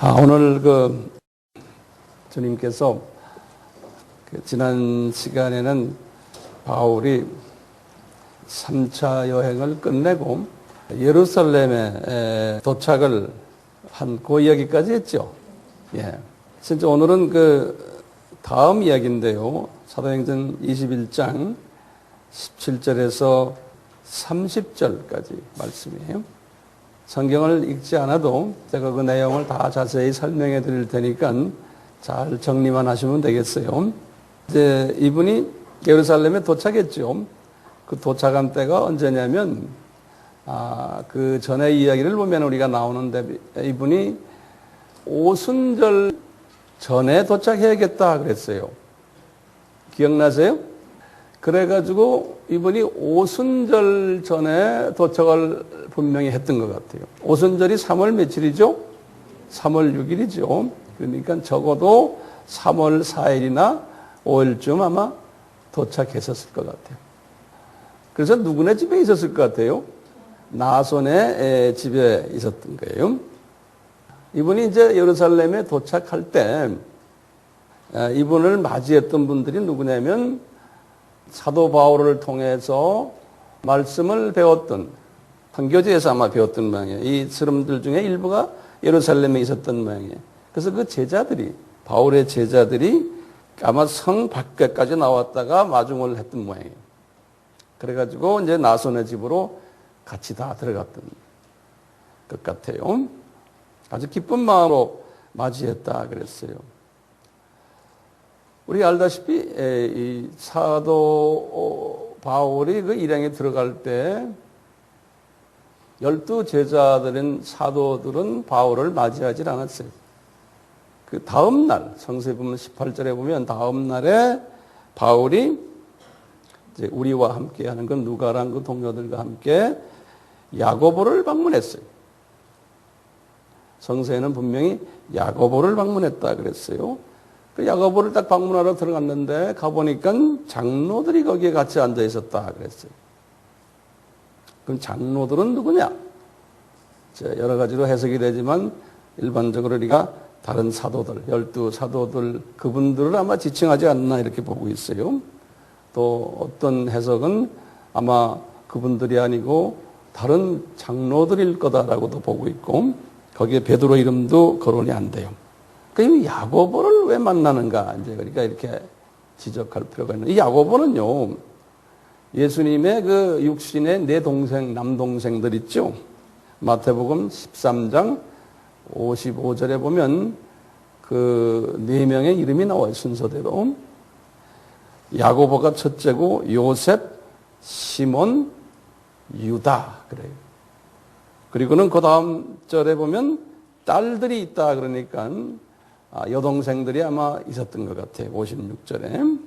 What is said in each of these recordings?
오늘 주님께서 지난 시간에는 바울이 3차 여행을 끝내고 예루살렘에 도착을 한 그 이야기까지 했죠. 예. 진짜 오늘은 다음 이야기인데요. 사도행전 21장 17절에서 30절까지 말씀이에요. 성경을 읽지 않아도 제가 그 내용을 다 자세히 설명해 드릴 테니까 잘 정리만 하시면 되겠어요. 이제 이분이 예루살렘에 도착했죠. 그 도착한 때가 언제냐면, 그 전에 이야기를 보면 우리가 나오는데 이분이 오순절 전에 도착해야겠다 그랬어요. 기억나세요? 그래가지고 이분이 오순절 전에 도착을 분명히 했던 것 같아요. 오순절이 3월 며칠이죠? 3월 6일이죠. 그러니까 적어도 3월 4일이나 5일쯤 아마 도착했었을 것 같아요. 그래서 누구네 집에 있었을 것 같아요? 나손의 집에 있었던 거예요. 이분이 이제 예루살렘에 도착할 때 이분을 맞이했던 분들이 누구냐면 사도 바울을 통해서 말씀을 배웠던, 선교지에서 아마 배웠던 모양이에요. 이 사람들 중에 일부가 예루살렘에 있었던 모양이에요. 그래서 그 제자들이, 바울의 제자들이 아마 성 밖에까지 나왔다가 마중을 했던 모양이에요. 그래가지고 이제 나손의 집으로 같이 다 들어갔던 것 같아요. 아주 기쁜 마음으로 맞이했다 그랬어요. 우리 알다시피 이 사도 바울이 그 일행에 들어갈 때 12 제자들인 사도들은 바울을 맞이하지 않았어요. 그 다음 날, 성서보면 18절에 보면 다음 날에 바울이 이제 우리와 함께 하는 건 누가랑 그 동료들과 함께 야고보를 방문했어요. 성서에는 분명히 야고보를 방문했다 그랬어요. 그 야고보를 딱 방문하러 들어갔는데 가보니까 장로들이 거기에 같이 앉아 있었다 그랬어요. 그럼 장로들은 누구냐? 여러 가지로 해석이 되지만 일반적으로 우리가 다른 사도들, 12 사도들 그분들을 아마 지칭하지 않나 이렇게 보고 있어요. 또 어떤 해석은 아마 그분들이 아니고 다른 장로들일 거다라고도 보고 있고 거기에 베드로 이름도 거론이 안 돼요. 이 야고보를 왜 만나는가? 이제 그러니까 이렇게 지적할 필요가 있는. 이 야고보는요, 예수님의 그 육신의 네 동생, 남동생들 있죠? 마태복음 13장 55절에 보면 그 네 명의 이름이 나와요, 순서대로. 야고보가 첫째고, 요셉, 시몬, 유다. 그래요. 그리고는 그 다음 절에 보면 딸들이 있다 그러니까 여동생들이 아마 있었던 것 같아요. 56절에.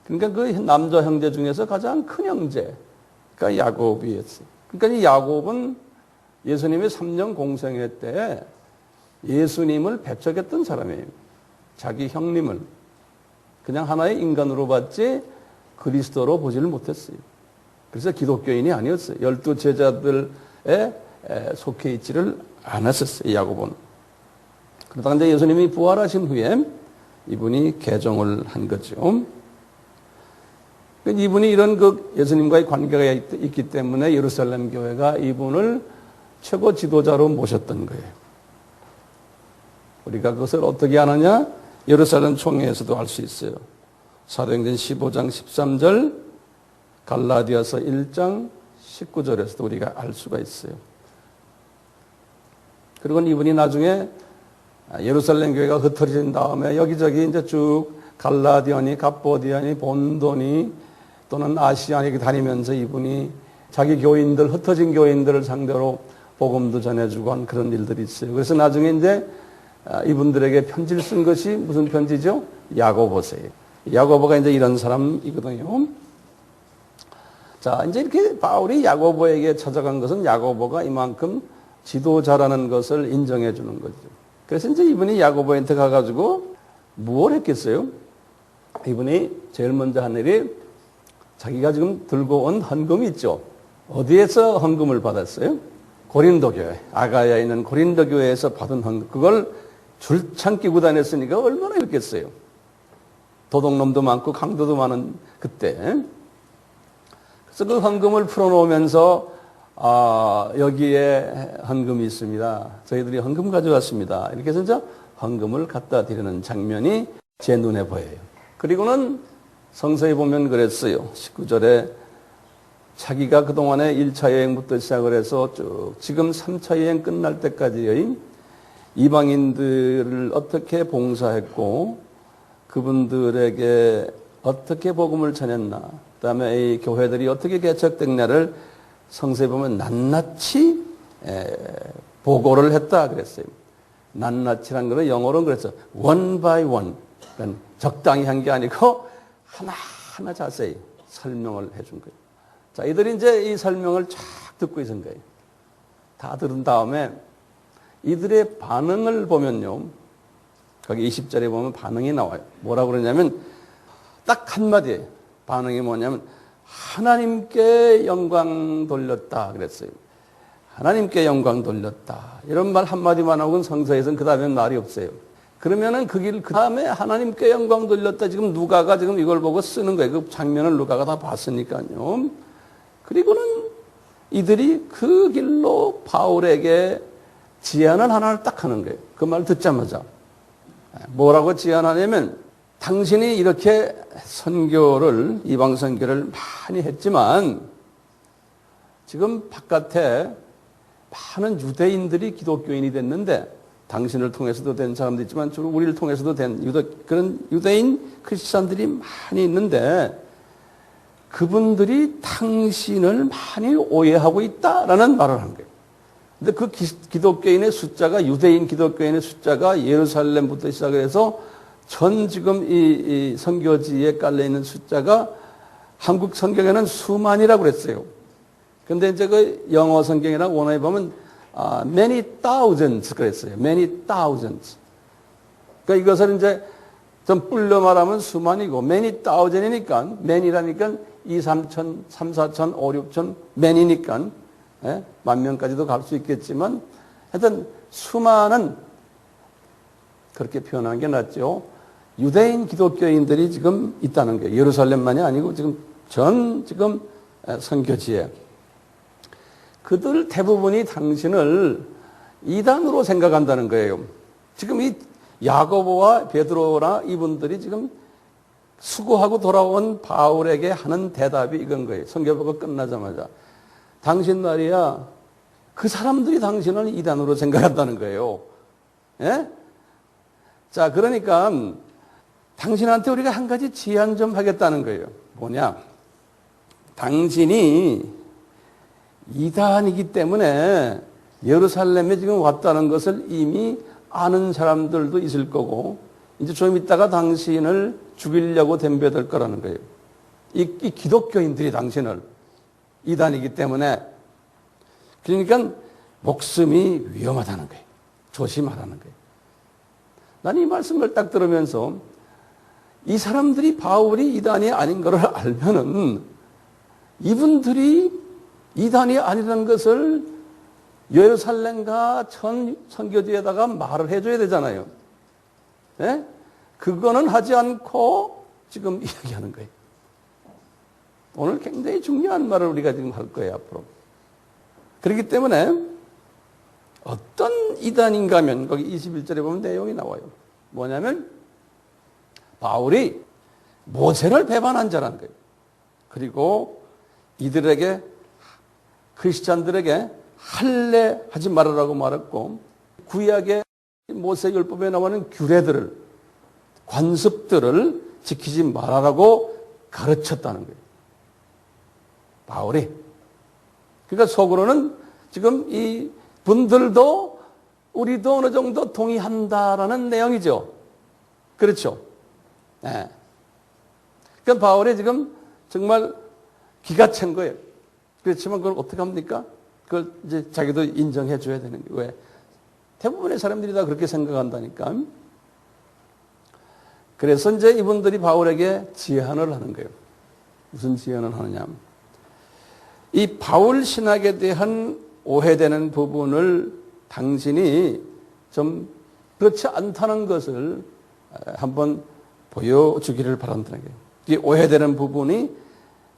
그러니까 그 남자 형제 중에서 가장 큰 형제가 야곱이었어요. 그러니까 이 야곱은 예수님의 3년 공생애 때 예수님을 배척했던 사람이에요. 자기 형님을. 그냥 하나의 인간으로 봤지 그리스도로 보지를 못했어요. 그래서 기독교인이 아니었어요. 12 제자들에 속해 있지를 않았었어요. 야고보는. 그러다가 이제 예수님이 부활하신 후에 이분이 개종을 한 거죠. 이분이 이런 예수님과의 관계가 있기 때문에 예루살렘 교회가 이분을 최고 지도자로 모셨던 거예요. 우리가 그것을 어떻게 아느냐? 예루살렘 총회에서도 알 수 있어요. 사도행전 15장 13절, 갈라디아서 1장 19절에서도 우리가 알 수가 있어요. 그리고 이분이 나중에 예루살렘 교회가 흩어진 다음에 여기저기 이제 쭉 갈라디아니, 갑보디아니, 본도니 또는 아시아니 다니면서 이분이 자기 교인들, 흩어진 교인들을 상대로 복음도 전해주고 한 그런 일들이 있어요. 그래서 나중에 이제 이분들에게 편지를 쓴 것이 무슨 편지죠? 야고보서예요. 야고보가 이제 이런 사람이거든요. 자, 이제 이렇게 바울이 야고보에게 찾아간 것은 야고보가 이만큼 지도자라는 것을 인정해 주는 거죠. 그래서 이제 이분이 야고보한테 가가지고 뭘 했겠어요? 이분이 제일 먼저 한 일이 자기가 지금 들고 온 헌금이 있죠. 어디에서 헌금을 받았어요? 고린도 교회, 아가야에 있는 고린도 교회에서 받은 헌금, 그걸 줄창 끼고 다녔으니까 얼마나 있겠어요. 도둑놈도 많고 강도도 많은 그때. 그래서 그 헌금을 풀어놓으면서 여기에 헌금이 있습니다. 저희들이 헌금 가져왔습니다. 이렇게 해서 이제 헌금을 갖다 드리는 장면이 제 눈에 보여요. 그리고는 성서에 보면 그랬어요. 19절에 자기가 그동안에 1차 여행부터 시작을 해서 쭉 지금 3차 여행 끝날 때까지의 이방인들을 어떻게 봉사했고 그분들에게 어떻게 복음을 전했나, 그다음에 이 교회들이 어떻게 개척됐냐를 성서에 보면 낱낱이 보고를 했다 그랬어요. 낱낱이라는 것은 영어로는 그랬죠. one by one. 그러니까 적당히 한 게 아니고 하나하나 자세히 설명을 해준 거예요. 자, 이들이 이제 이 설명을 쫙 듣고 있은 거예요. 다 들은 다음에 이들의 반응을 보면요. 거기 20절에 보면 반응이 나와요. 뭐라고 그러냐면 딱 한마디예요. 반응이 뭐냐면 하나님께 영광 돌렸다 그랬어요. 하나님께 영광 돌렸다. 이런 말 한마디만 하고는 성서에서는 그 다음에 말이 없어요. 그러면은 그 다음에 하나님께 영광 돌렸다. 지금 누가가 지금 이걸 보고 쓰는 거예요. 그 장면을 누가가 다 봤으니까요. 그리고는 이들이 그 길로 바울에게 제안을 하나를 딱 하는 거예요. 그 말 듣자마자. 뭐라고 제안하냐면 당신이 이렇게 선교를, 이방 선교를 많이 했지만 지금 바깥에 많은 유대인들이 기독교인이 됐는데 당신을 통해서도 된 사람도 있지만 주로 우리를 통해서도 된 그런 유대인 크리스찬들이 많이 있는데 그분들이 당신을 많이 오해하고 있다라는 말을 한 거예요. 근데 그 기독교인의 숫자가, 유대인 기독교인의 숫자가 예루살렘부터 시작해서 전 지금 이 선교지에 깔려있는 숫자가 한국 성경에는 수만이라고 그랬어요. 근데 이제 그 영어 성경이나 원어에 보면 many thousands 그랬어요. many thousands. 그러니까 이것을 이제 좀 불려 말하면 수만이고 many thousand이니까 man이라니까 2, 3천, 3, 4천, 5, 6천 man이니까 만 명까지도 갈 수 있겠지만 하여튼 수많은 그렇게 표현하는 게 낫죠. 유대인 기독교인들이 지금 있다는 거예요. 예루살렘만이 아니고 지금 선교지에. 그들 대부분이 당신을 이단으로 생각한다는 거예요. 지금 이 야고보와 베드로나 이분들이 지금 수고하고 돌아온 바울에게 하는 대답이 이건 거예요. 선교부가 끝나자마자. 당신 말이야, 그 사람들이 당신을 이단으로 생각한다는 거예요. 예? 자, 그러니까 당신한테 우리가 한 가지 제안 좀 하겠다는 거예요. 뭐냐? 당신이 이단이기 때문에 예루살렘에 지금 왔다는 것을 이미 아는 사람들도 있을 거고 이제 좀 있다가 당신을 죽이려고 덤벼들 거라는 거예요. 이 기독교인들이 당신을 이단이기 때문에 그러니까 목숨이 위험하다는 거예요. 조심하라는 거예요. 난 이 말씀을 딱 들으면서 이 사람들이 바울이 이단이 아닌 것을 알면은 이분들이 이단이 아니라는 것을 예루살렘과 전 선교지에다가 말을 해줘야 되잖아요. 네? 그거는 하지 않고 지금 이야기하는 거예요. 오늘 굉장히 중요한 말을 우리가 지금 할 거예요, 앞으로. 그렇기 때문에 어떤 이단인가 하면 거기 21절에 보면 내용이 나와요. 뭐냐면 바울이 모세를 배반한 자라는 거예요. 그리고 이들에게 크리스찬들에게 할례하지 말으라고 말했고 구약의 모세 율법에 나오는 규례들을 관습들을 지키지 말아라고 가르쳤다는 거예요. 바울이. 그러니까 속으로는 지금 이 분들도 우리도 어느 정도 동의한다라는 내용이죠. 그렇죠. 네. 그러니까 바울이 지금 정말 기가 찬 거예요. 그렇지만 그걸 어떻게 합니까? 그걸 이제 자기도 인정해 줘야 되는 거예요. 왜? 대부분의 사람들이 다 그렇게 생각한다니까. 그래서 이제 이분들이 바울에게 제안을 하는 거예요. 무슨 제안을 하느냐. 이 바울 신학에 대한 오해되는 부분을 당신이 좀 그렇지 않다는 것을 한번 보여주기를 바란다는 거예요. 이 오해되는 부분이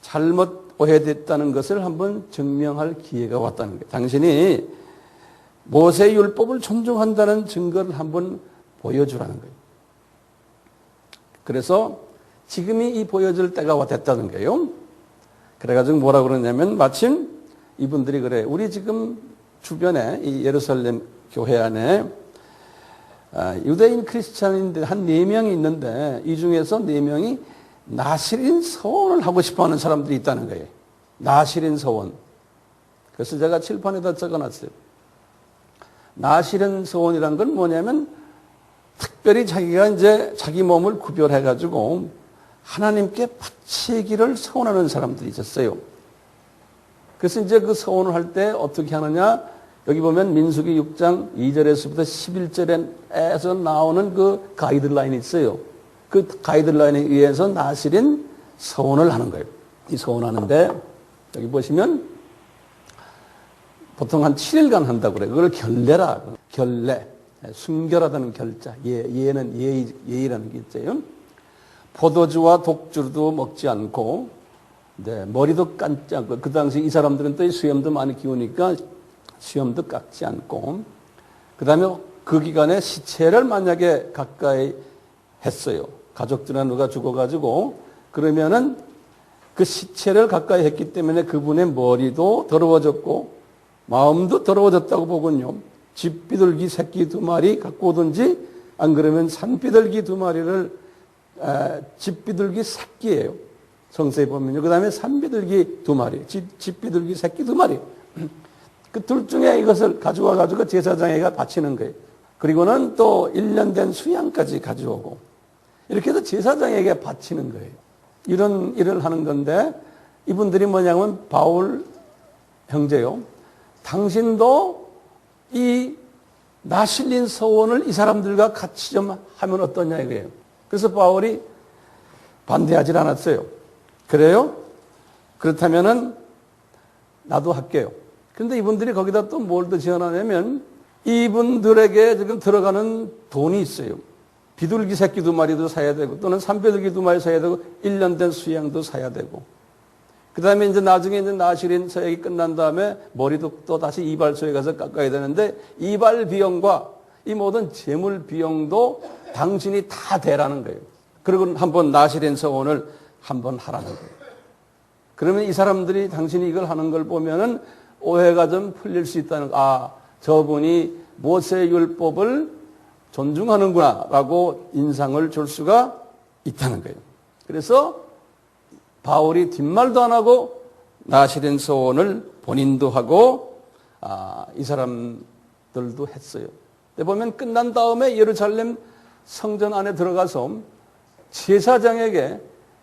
잘못 오해됐다는 것을 한번 증명할 기회가 왔다는 거예요. 당신이 모세의 율법을 존중한다는 증거를 한번 보여주라는 거예요. 그래서 지금이 이 보여줄 때가 됐다는 거예요. 그래가지고 뭐라 그러냐면 마침 이분들이 그래. 우리 지금 주변에 이 예루살렘 교회 안에 유대인 크리스찬인들 한 4명이 있는데 이 중에서 4명이 나시린 서원을 하고 싶어하는 사람들이 있다는 거예요. 나시린 서원. 그래서 제가 칠판에다 적어놨어요. 나시린 서원이란 건 뭐냐면 특별히 자기가 이제 자기 몸을 구별해가지고 하나님께 바치기를 서원하는 사람들이 있었어요. 그래서 이제 그 서원을 할 때 어떻게 하느냐? 여기 보면 민수기 6장 2절에서부터 11절에서 나오는 그 가이드라인이 있어요. 그 가이드라인에 의해서 나시린 서원을 하는 거예요. 이 서원하는데 여기 보시면 보통 한 7일간 한다고 그래요. 그걸 결례라. 결례. 순결하다는 결자. 예는 예의라는 게 있어요. 포도주와 독주도 먹지 않고 머리도 감지 않고 그 당시 이 사람들은 또 수염도 많이 기우니까 수염도 깎지 않고 그 다음에 그 기간에 시체를 만약에 가까이 했어요. 가족들이나 누가 죽어가지고 그러면은 그 시체를 가까이 했기 때문에 그분의 머리도 더러워졌고 마음도 더러워졌다고 보군요. 집비둘기 새끼 2마리 갖고 오든지 안 그러면 산비둘기 2마리를 집비둘기 새끼예요. 성서에 보면요. 그 다음에 산비둘기 2마리, 집비둘기 새끼 2마리. 그 둘 중에 이것을 가져와가지고 제사장에게 바치는 거예요. 그리고는 또 1년 된 수양까지 가져오고 이렇게 해서 제사장에게 바치는 거예요. 이런 일을 하는 건데 이분들이 뭐냐면 바울 형제요. 당신도 이 나실린 서원을 이 사람들과 같이 좀 하면 어떠냐 이거예요. 그래서 바울이 반대하지 않았어요. 그래요? 그렇다면은 나도 할게요. 그런데 이분들이 거기다 또 뭘 더 지어놨냐면 이분들에게 지금 들어가는 돈이 있어요. 비둘기 새끼 2마리도 사야 되고 또는 산비둘기 2마리 사야 되고 1년 된 수양도 사야 되고 그 다음에 이제 나중에 이제 나시린 서약이 끝난 다음에 머리도 또 다시 이발소에 가서 깎아야 되는데 이발 비용과 이 모든 재물 비용도 당신이 다 대라는 거예요. 그리고 한번 나시린 서원을 한번 하라는 거예요. 그러면 이 사람들이 당신이 이걸 하는 걸 보면은 오해가 좀 풀릴 수 있다는 저분이 모세의 율법을 존중하는구나 라고 인상을 줄 수가 있다는 거예요. 그래서 바울이 뒷말도 안 하고 나시린 서원을 본인도 하고 이 사람들도 했어요. 근데 보면 끝난 다음에 예루살렘 성전 안에 들어가서 제사장에게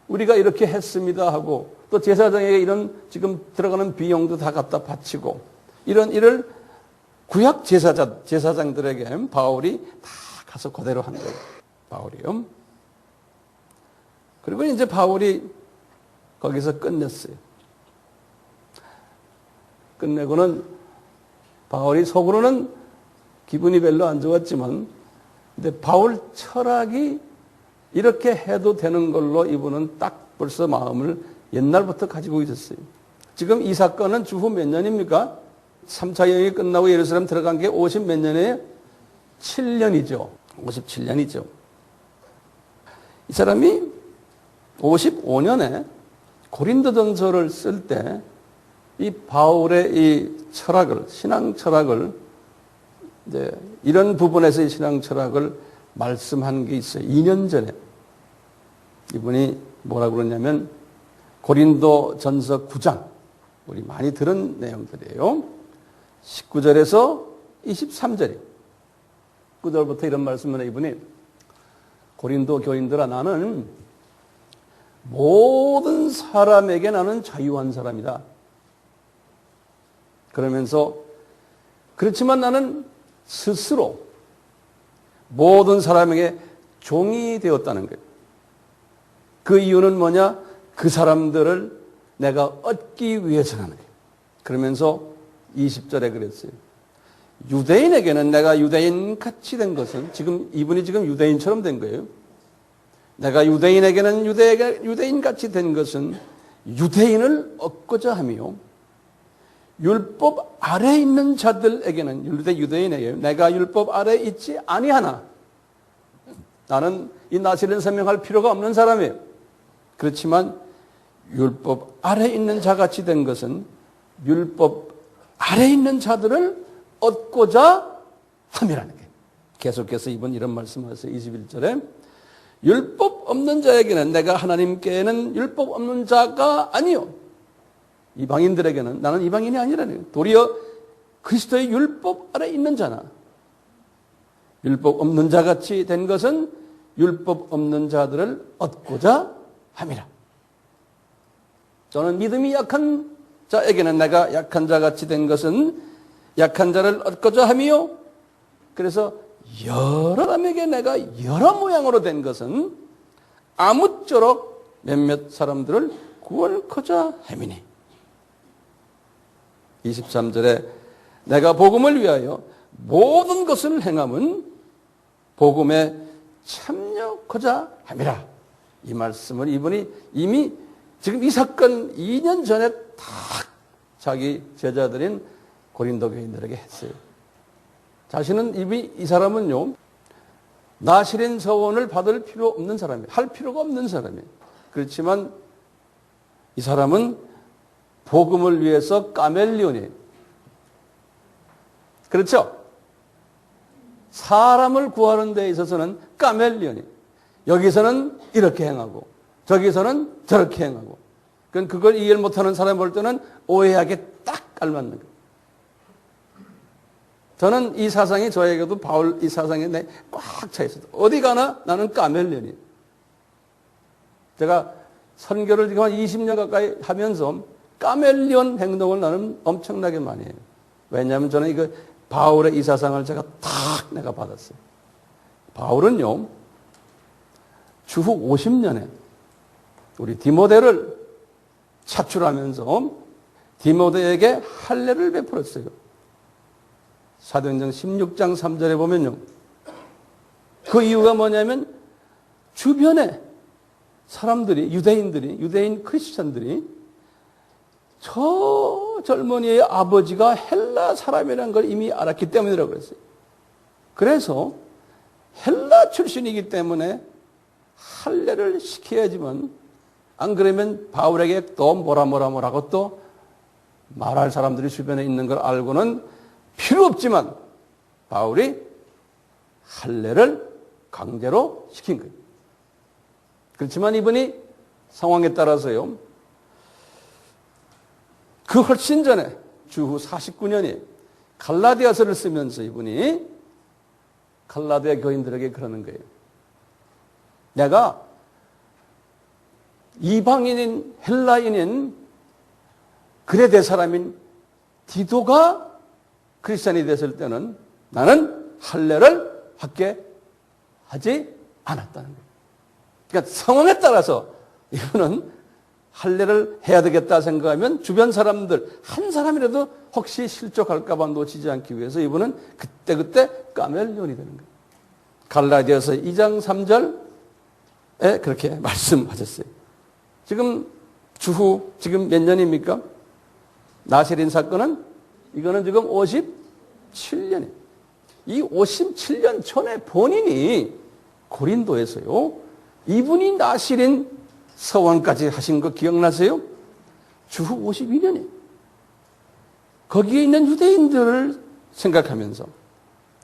우리가 이렇게 했습니다 하고 또 제사장에게 이런 지금 들어가는 비용도 다 갖다 바치고 이런 일을 구약 제사장들에게 바울이 다 가서 그대로 한 거예요. 바울이요. 그리고 이제 바울이 거기서 끝냈어요. 끝내고는 바울이 속으로는 기분이 별로 안 좋았지만 근데 바울 철학이 이렇게 해도 되는 걸로 이분은 딱 벌써 마음을 옛날부터 가지고 있었어요. 지금 이 사건은 주후 몇 년입니까? 3차 여행이 끝나고 예루살렘 들어간 게 50 몇 년에 7년이죠. 57년이죠. 이 사람이 55년에 고린도전서를 쓸 때 이 바울의 이 철학을, 신앙 철학을 이제 이런 부분에서 이 신앙 철학을 말씀한 게 있어요. 2년 전에 이분이 뭐라고 그러냐면 고린도전서 9장 우리 많이 들은 내용들이에요. 19절에서 23절이에요. 9절부터 이런 말씀을 해 이분이 고린도 교인들아 나는 모든 사람에게 나는 자유한 사람이다. 그러면서 그렇지만 나는 스스로 모든 사람에게 종이 되었다는 거예요. 그 이유는 뭐냐? 그 사람들을 내가 얻기 위해서라는 거예요. 그러면서 20절에 그랬어요. 유대인에게는 내가 유대인 같이 된 것은 이분이 지금 유대인처럼 된 거예요. 내가 유대인에게는 유대인 같이 된 것은 유대인을 얻고자 하며 율법 아래 있는 자들에게는 유대인에게 내가 율법 아래 있지 아니하나 나는 이 나시를 설명할 필요가 없는 사람이에요. 그렇지만 율법 아래 있는 자같이 된 것은 율법 아래 있는 자들을 얻고자 함이라는 거예요. 계속해서 이번 이런 말씀하세요. 21절에 율법 없는 자에게는 내가 하나님께는 율법 없는 자가 아니요. 이방인들에게는 나는 이방인이 아니라는 거예요. 도리어 그리스도의 율법 아래 있는 자나 율법 없는 자같이 된 것은 율법 없는 자들을 얻고자 함이라. 저는 믿음이 약한 자에게는 내가 약한 자같이 된 것은 약한 자를 얻고자 함이요. 그래서 여러 사람에게 내가 여러 모양으로 된 것은 아무쪼록 몇몇 사람들을 구원코자 함이니. 23절에 내가 복음을 위하여 모든 것을 행함은 복음에 참여코자 함이라. 이 말씀을 이분이 이미 지금 이 사건 2년 전에 딱 자기 제자들인 고린도 교인들에게 했어요. 자신은 이미 이 사람은요 나실인 서원을 받을 필요 없는 사람이에요. 할 필요가 없는 사람이에요. 그렇지만 이 사람은 복음을 위해서 까멜리온이에요. 그렇죠? 사람을 구하는 데 있어서는 까멜리온이에요. 여기서는 이렇게 행하고 저기서는 저렇게 행하고 그걸 이해를 못하는 사람 볼 때는 오해하게 딱 알맞는 거예요. 저는 이 사상이 저에게도 바울 이 사상에 꽉 차 있어요. 어디 가나 나는 까멜리온이에요. 제가 선교를 지금 한 20년 가까이 하면서 까멜리온 행동을 나는 엄청나게 많이 해요. 왜냐하면 저는 이거 바울의 이 사상을 제가 딱 내가 받았어요. 바울은요 주후 50년에 우리 디모데를 차출하면서 디모데에게 할례를 베풀었어요. 사도행전 16장 3절에 보면요. 그 이유가 뭐냐면 주변에 사람들이 유대인 크리스천들이 저 젊은이의 아버지가 헬라 사람이라는 걸 이미 알았기 때문이라고 그랬어요. 그래서 헬라 출신이기 때문에 할례를 시켜야지만 안 그러면 바울에게 또 뭐라고 또 말할 사람들이 주변에 있는 걸 알고는 필요 없지만 바울이 할례를 강제로 시킨 거예요. 그렇지만 이분이 상황에 따라서요. 그 훨씬 전에 주후 49년에 갈라디아서를 쓰면서 이분이 갈라디아 교인들에게 그러는 거예요. 내가 이방인인 헬라인인 그레데 사람인 디도가 크리스찬이 됐을 때는 나는 할례를 받게 하지 않았다는 거예요. 그러니까 상황에 따라서 이분은 할례를 해야 되겠다 생각하면 주변 사람들 한 사람이라도 혹시 실족할까 봐 놓치지 않기 위해서 이분은 그때그때 까멜리온이 되는 거예요. 갈라디아서 2장 3절에 그렇게 말씀하셨어요. 지금 주후 지금 몇 년입니까? 나실인 사건은 이거는 지금 57년이에요. 이 57년 전에 본인이 고린도에서요. 이분이 나실인 서원까지 하신 거 기억나세요? 주후 52년이에요. 거기에 있는 유대인들을 생각하면서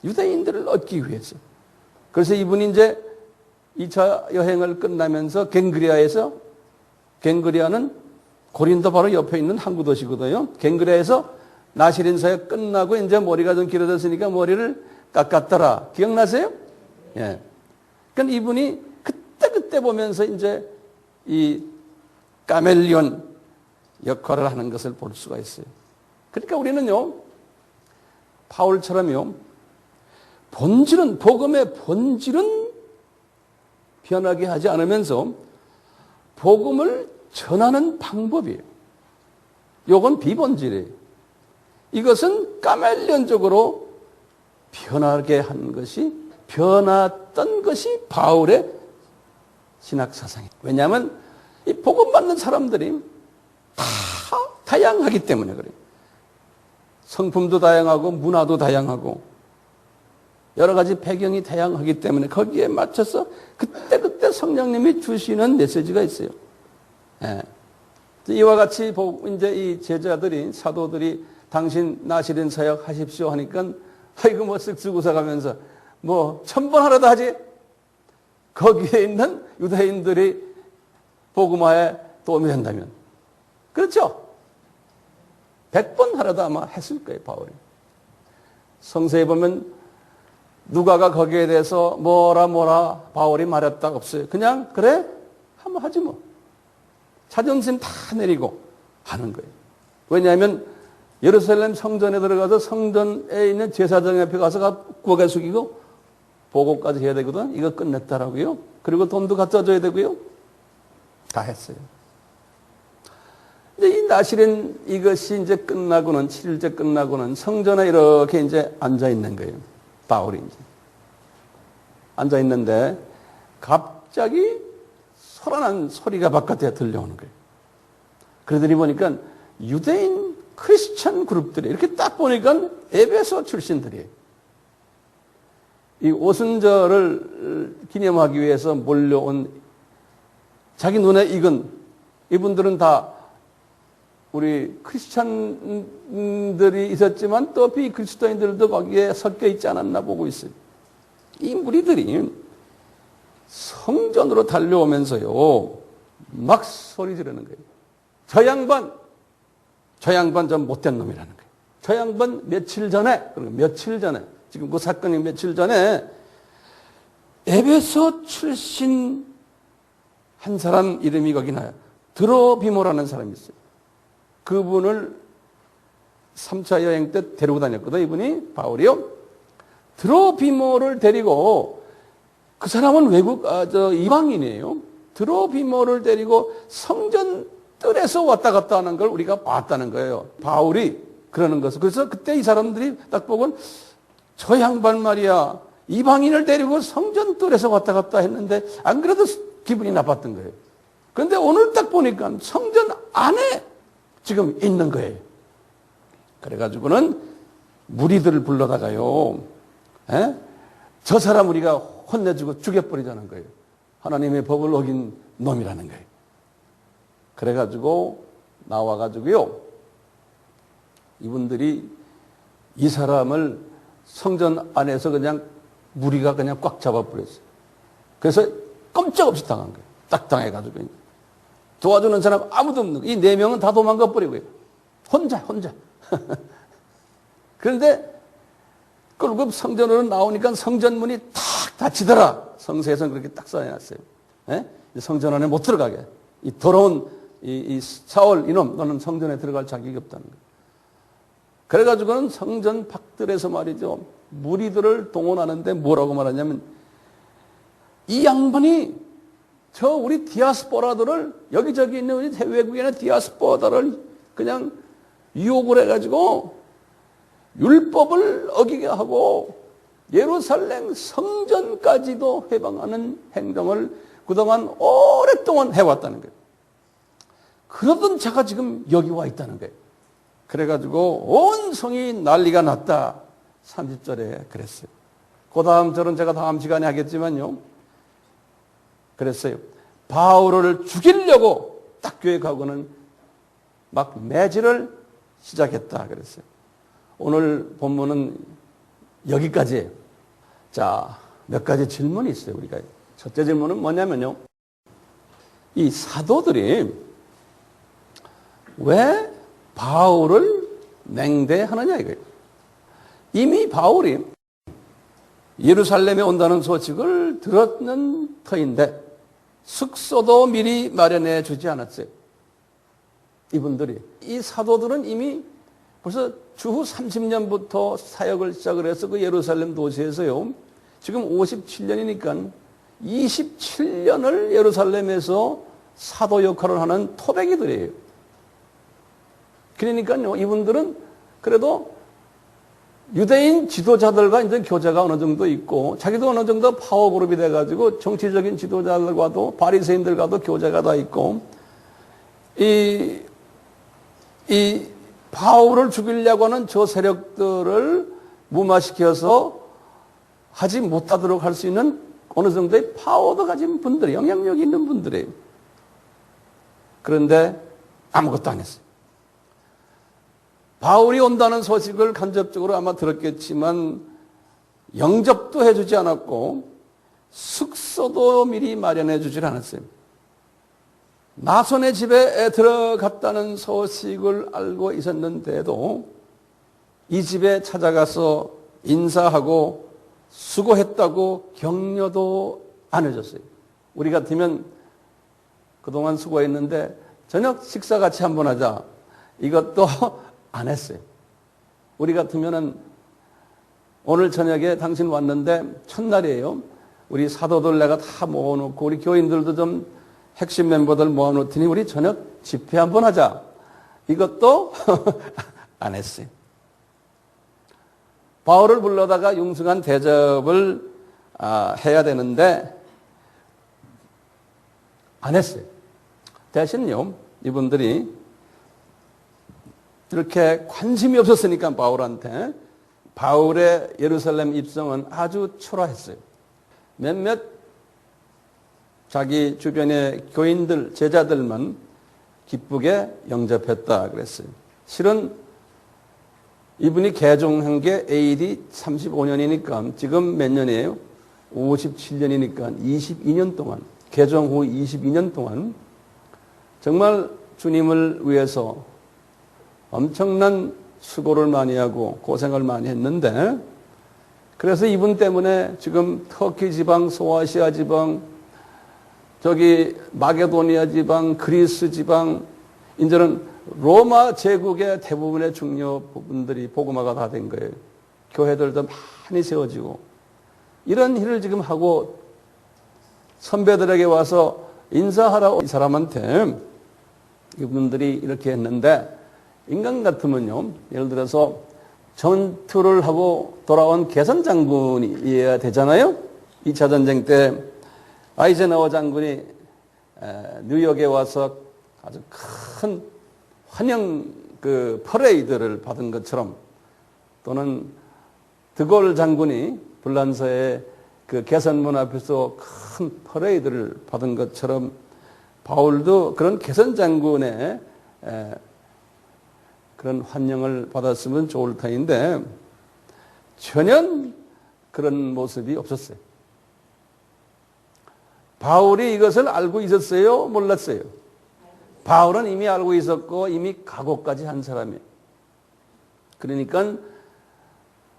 유대인들을 얻기 위해서. 그래서 이분이 이제 2차 여행을 끝나면서 갱그리아는 고린도 바로 옆에 있는 항구 도시거든요. 갱그리아에서 나실인 사역 끝나고 이제 머리가 좀 길어졌으니까 머리를 깎았더라. 기억나세요? 예. 그러니까 이분이 그때 보면서 이제 이 까멜리온 역할을 하는 것을 볼 수가 있어요. 그러니까 우리는요, 바울처럼요, 복음의 본질은 변하게 하지 않으면서 복음을 전하는 방법이에요. 요건 비본질이에요. 이것은 까멜리온적으로 변하게 한 것이, 변했던 것이 바울의 신학 사상이에요. 왜냐하면 이 복음 받는 사람들이 다 다양하기 때문에 그래요. 성품도 다양하고 문화도 다양하고 여러 가지 배경이 다양하기 때문에 거기에 맞춰서 그때그때 성령님이 주시는 메시지가 있어요. 예. 이와 같이 이제 이 제자들이, 사도들이 당신 나시린 사역 하십시오 하니까 아이고 뭐 쓱쓱 웃어가면서 뭐 1000번 하라도 하지. 거기에 있는 유대인들이 복음화에 도움이 된다면. 그렇죠? 100번 하라도 아마 했을 거예요, 바울이. 성서에 보면 누가가 거기에 대해서 뭐라 바울이 말했다 없어요. 그냥 그래? 한번 하지 뭐. 자존심 다 내리고 하는 거예요. 왜냐하면 예루살렘 성전에 들어가서 성전에 있는 제사장 옆에 가서 고개 숙이고 보고까지 해야 되거든. 이거 끝냈다라고요. 그리고 돈도 갖다 줘야 되고요. 다 했어요. 이제 이 나시린 이것이 이제 끝나고는 7일째 끝나고는 성전에 이렇게 이제 앉아 있는 거예요. 바울이 이제 앉아 있는데 갑자기 소란한 소리가 바깥에 들려오는 거예요. 그러더니 보니까 유대인 크리스천 그룹들이 이렇게 딱 보니까 에베소 출신들이에요. 이 오순절을 기념하기 위해서 몰려온 자기 눈에 익은 이분들은 다 우리 크리스천들이 있었지만 또 비그리스도인들도 거기에 섞여 있지 않았나 보고 있어요. 이 무리들이 성전으로 달려오면서요 막 소리 지르는 거예요. 저 양반 좀 못된 놈이라는 거예요. 저 양반 며칠 전에 지금 그 사건이 며칠 전에 에베소 출신 한 사람 이름이 거기 나요. 드로비모라는 사람이 있어요. 그분을 3차 여행 때 데리고 다녔거든, 이분이, 바울이요. 드로비모를 데리고, 그 사람은 이방인이에요. 드로비모를 데리고 성전 뜰에서 왔다 갔다 하는 걸 우리가 봤다는 거예요. 바울이 그러는 것을. 그래서 그때 이 사람들이 딱 보곤 저 양반 말이야, 이방인을 데리고 성전 뜰에서 왔다 갔다 했는데 안 그래도 기분이 나빴던 거예요. 그런데 오늘 딱 보니까 성전 안에 지금 있는 거예요. 그래가지고는 무리들을 불러다가요. 저 사람 우리가 혼내주고 죽여버리자는 거예요. 하나님의 법을 어긴 놈이라는 거예요. 그래가지고 나와가지고요. 이분들이 이 사람을 성전 안에서 그냥 무리가 그냥 꽉 잡아버렸어요. 그래서 꼼짝없이 당한 거예요. 딱 당해가지고. 도와주는 사람 아무도 없는 거예요. 이 4명은 다 도망가 버리고요. 혼자. 그런데 끌고 성전으로 나오니까 성전문이 탁 닫히더라. 성서에서는 그렇게 딱 써놨어요. 성전 안에 못 들어가게. 이 더러운 이 사울 이놈, 너는 성전에 들어갈 자격이 없다는 거예요. 그래가지고는 성전 밖들에서 말이죠. 무리들을 동원하는데 뭐라고 말하냐면 이 양반이 저 우리 디아스포라들을 여기저기 있는 우리 외국인의 디아스포라들을 그냥 유혹을 해가지고 율법을 어기게 하고 예루살렘 성전까지도 해방하는 행동을 그동안 오랫동안 해왔다는 거예요. 그러던 자가 지금 여기 와 있다는 거예요. 그래가지고 온 성이 난리가 났다. 30절에 그랬어요. 그 다음 절은 제가 다음 시간에 하겠지만요. 그랬어요. 바울을 죽이려고 딱 계획하고는 막 매질을 시작했다. 그랬어요. 오늘 본문은 여기까지예요. 자, 몇 가지 질문이 있어요. 우리가. 첫째 질문은 뭐냐면요. 이 사도들이 왜 바울을 맹대하느냐 이거예요. 이미 바울이 예루살렘에 온다는 소식을 들었는 터인데 숙소도 미리 마련해 주지 않았어요. 이분들이. 이 사도들은 이미 벌써 주후 30년부터 사역을 시작을 해서 그 예루살렘 도시에서요. 지금 57년이니까 27년을 예루살렘에서 사도 역할을 하는 토백이들이에요. 그러니까요, 이분들은 그래도 유대인 지도자들과 이제 교제가 어느 정도 있고 자기도 어느 정도 파워 그룹이 돼가지고 정치적인 지도자들과도 바리새인들과도 교제가 다 있고 이 바울을 죽이려고 하는 저 세력들을 무마시켜서 하지 못하도록 할 수 있는 어느 정도의 파워도 가진 분들이 영향력이 있는 분들이에요. 그런데 아무것도 안 했어요. 바울이 온다는 소식을 간접적으로 아마 들었겠지만 영접도 해주지 않았고 숙소도 미리 마련해 주질 않았어요. 나손의 집에 들어갔다는 소식을 알고 있었는데도 이 집에 찾아가서 인사하고 수고했다고 격려도 안 해줬어요. 우리 같으면 그동안 수고했는데 저녁 식사 같이 한번 하자. 이것도 안 했어요. 우리 같으면은 오늘 저녁에 당신 왔는데 첫날이에요. 우리 사도들 내가 다 모아놓고 우리 교인들도 좀 핵심 멤버들 모아놓더니 우리 저녁 집회 한번 하자. 이것도 안 했어요. 바울을 불러다가 융숭한 대접을 해야 되는데 안 했어요. 대신요, 이분들이 이렇게 관심이 없었으니까 바울한테 바울의 예루살렘 입성은 아주 초라했어요. 몇몇 자기 주변의 교인들, 제자들만 기쁘게 영접했다 그랬어요. 실은 이분이 개종한 게 AD 35년이니까 지금 몇 년이에요? 57년이니까 22년 동안, 개종 후 22년 동안 정말 주님을 위해서 엄청난 수고를 많이 하고 고생을 많이 했는데 그래서 이분 때문에 지금 터키 지방, 소아시아 지방, 저기 마게도니아 지방, 그리스 지방, 이제는 로마 제국의 대부분의 중요 부분들이 복음화가 다 된 거예요. 교회들도 많이 세워지고 이런 일을 지금 하고 선배들에게 와서 인사하라고 이 사람한테 이분들이 이렇게 했는데 인간 같으면요, 예를 들어서 전투를 하고 돌아온 개선 장군이어야 되잖아요. 2차 전쟁 때 아이젠하워 장군이 뉴욕에 와서 아주 큰 환영 퍼레이드를 받은 것처럼 또는 드골 장군이 불란서의 그 개선문 앞에서 큰 퍼레이드를 받은 것처럼 바울도 그런 개선 장군의 그런 환영을 받았으면 좋을 터인데 전혀 그런 모습이 없었어요. 바울이 이것을 알고 있었어요? 몰랐어요? 바울은 이미 알고 있었고 이미 각오까지 한 사람이에요. 그러니까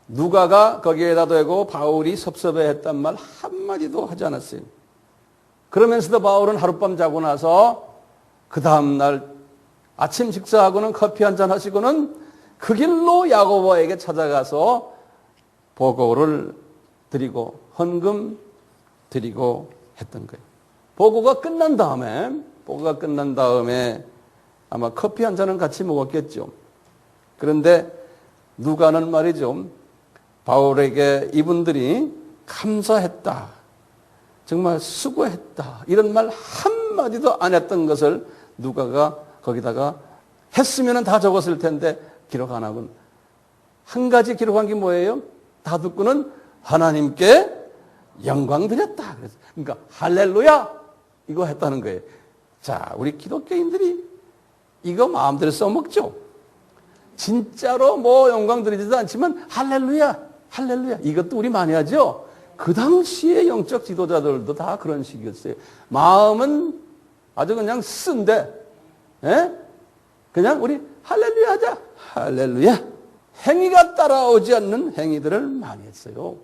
누가가 거기에다 대고 바울이 섭섭해했단 말 한마디도 하지 않았어요. 그러면서도 바울은 하룻밤 자고 나서 그 다음날 아침 식사하고는 커피 한잔 하시고는 그 길로 야고보에게 찾아가서 보고를 드리고 헌금 드리고 했던 거예요. 보고가 끝난 다음에 아마 커피 한 잔은 같이 먹었겠죠. 그런데 누가는 말이죠. 바울에게 이분들이 감사했다. 정말 수고했다. 이런 말 한마디도 안 했던 것을 누가가 거기다가 했으면 다 적었을 텐데 기록 안 하고 한 가지 기록한 게 뭐예요? 다 듣고는 하나님께 영광 드렸다. 그러니까 할렐루야 이거 했다는 거예요. 자, 우리 기독교인들이 이거 마음대로 써먹죠. 진짜로 뭐 영광 드리지도 않지만 할렐루야, 할렐루야 이것도 우리 많이 하죠. 그 당시의 영적 지도자들도 다 그런 식이었어요. 마음은 아주 그냥 쓴데 그냥 우리 할렐루야 하자. 할렐루야. 행위가 따라오지 않는 행위들을 많이 했어요.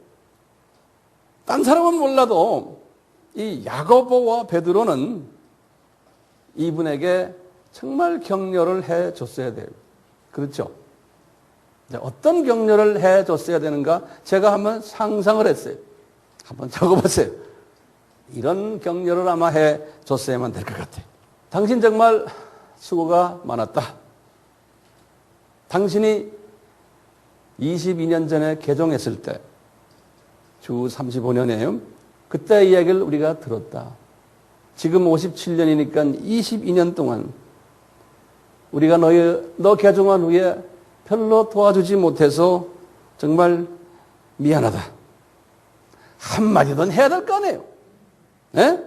딴 사람은 몰라도 이 야고보와 베드로는 이분에게 정말 격려를 해줬어야 돼요. 그렇죠? 어떤 격려를 해줬어야 되는가? 제가 한번 상상을 했어요. 한번 적어봤어요. 이런 격려를 아마 해줬어야만 될 것 같아요. 당신 정말 수고가 많았다. 당신이 22년 전에 개종했을 때, 주 35년이에요. 그때 이야기를 우리가 들었다. 지금 57년이니까 22년 동안 우리가 너 개종한 후에 별로 도와주지 못해서 정말 미안하다. 한마디든 해야 될 거 아니에요. 네?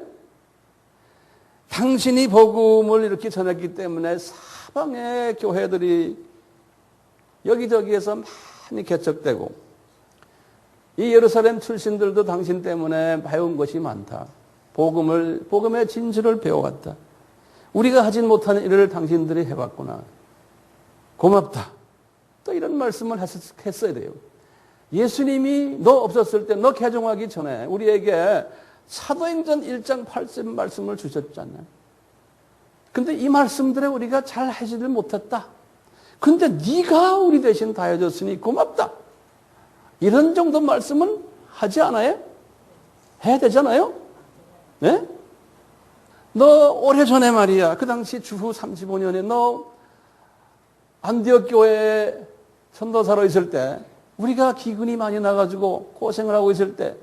당신이 복음을 이렇게 전했기 때문에 사방의 교회들이 여기저기에서 많이 개척되고 이 예루살렘 출신들도 당신 때문에 배운 것이 많다. 복음의 진실을 배워왔다. 우리가 하진 못한 일을 당신들이 해봤구나. 고맙다. 또 이런 말씀을 했어야 돼요. 예수님이 너 없었을 때, 너 개종하기 전에 우리에게 사도행전 1장 8절 말씀을 주셨잖아요. 근데 이 말씀들에 우리가 잘 하지를 못했다. 근데 네가 우리 대신 다 해줬으니 고맙다. 이런 정도 말씀은 하지 않아요? 해야 되잖아요? 네? 너 오래전에 말이야. 그 당시 주후 35년에 너 안디옥 교회에 전도사로 있을 때 우리가 기근이 많이 나가지고 고생을 하고 있을 때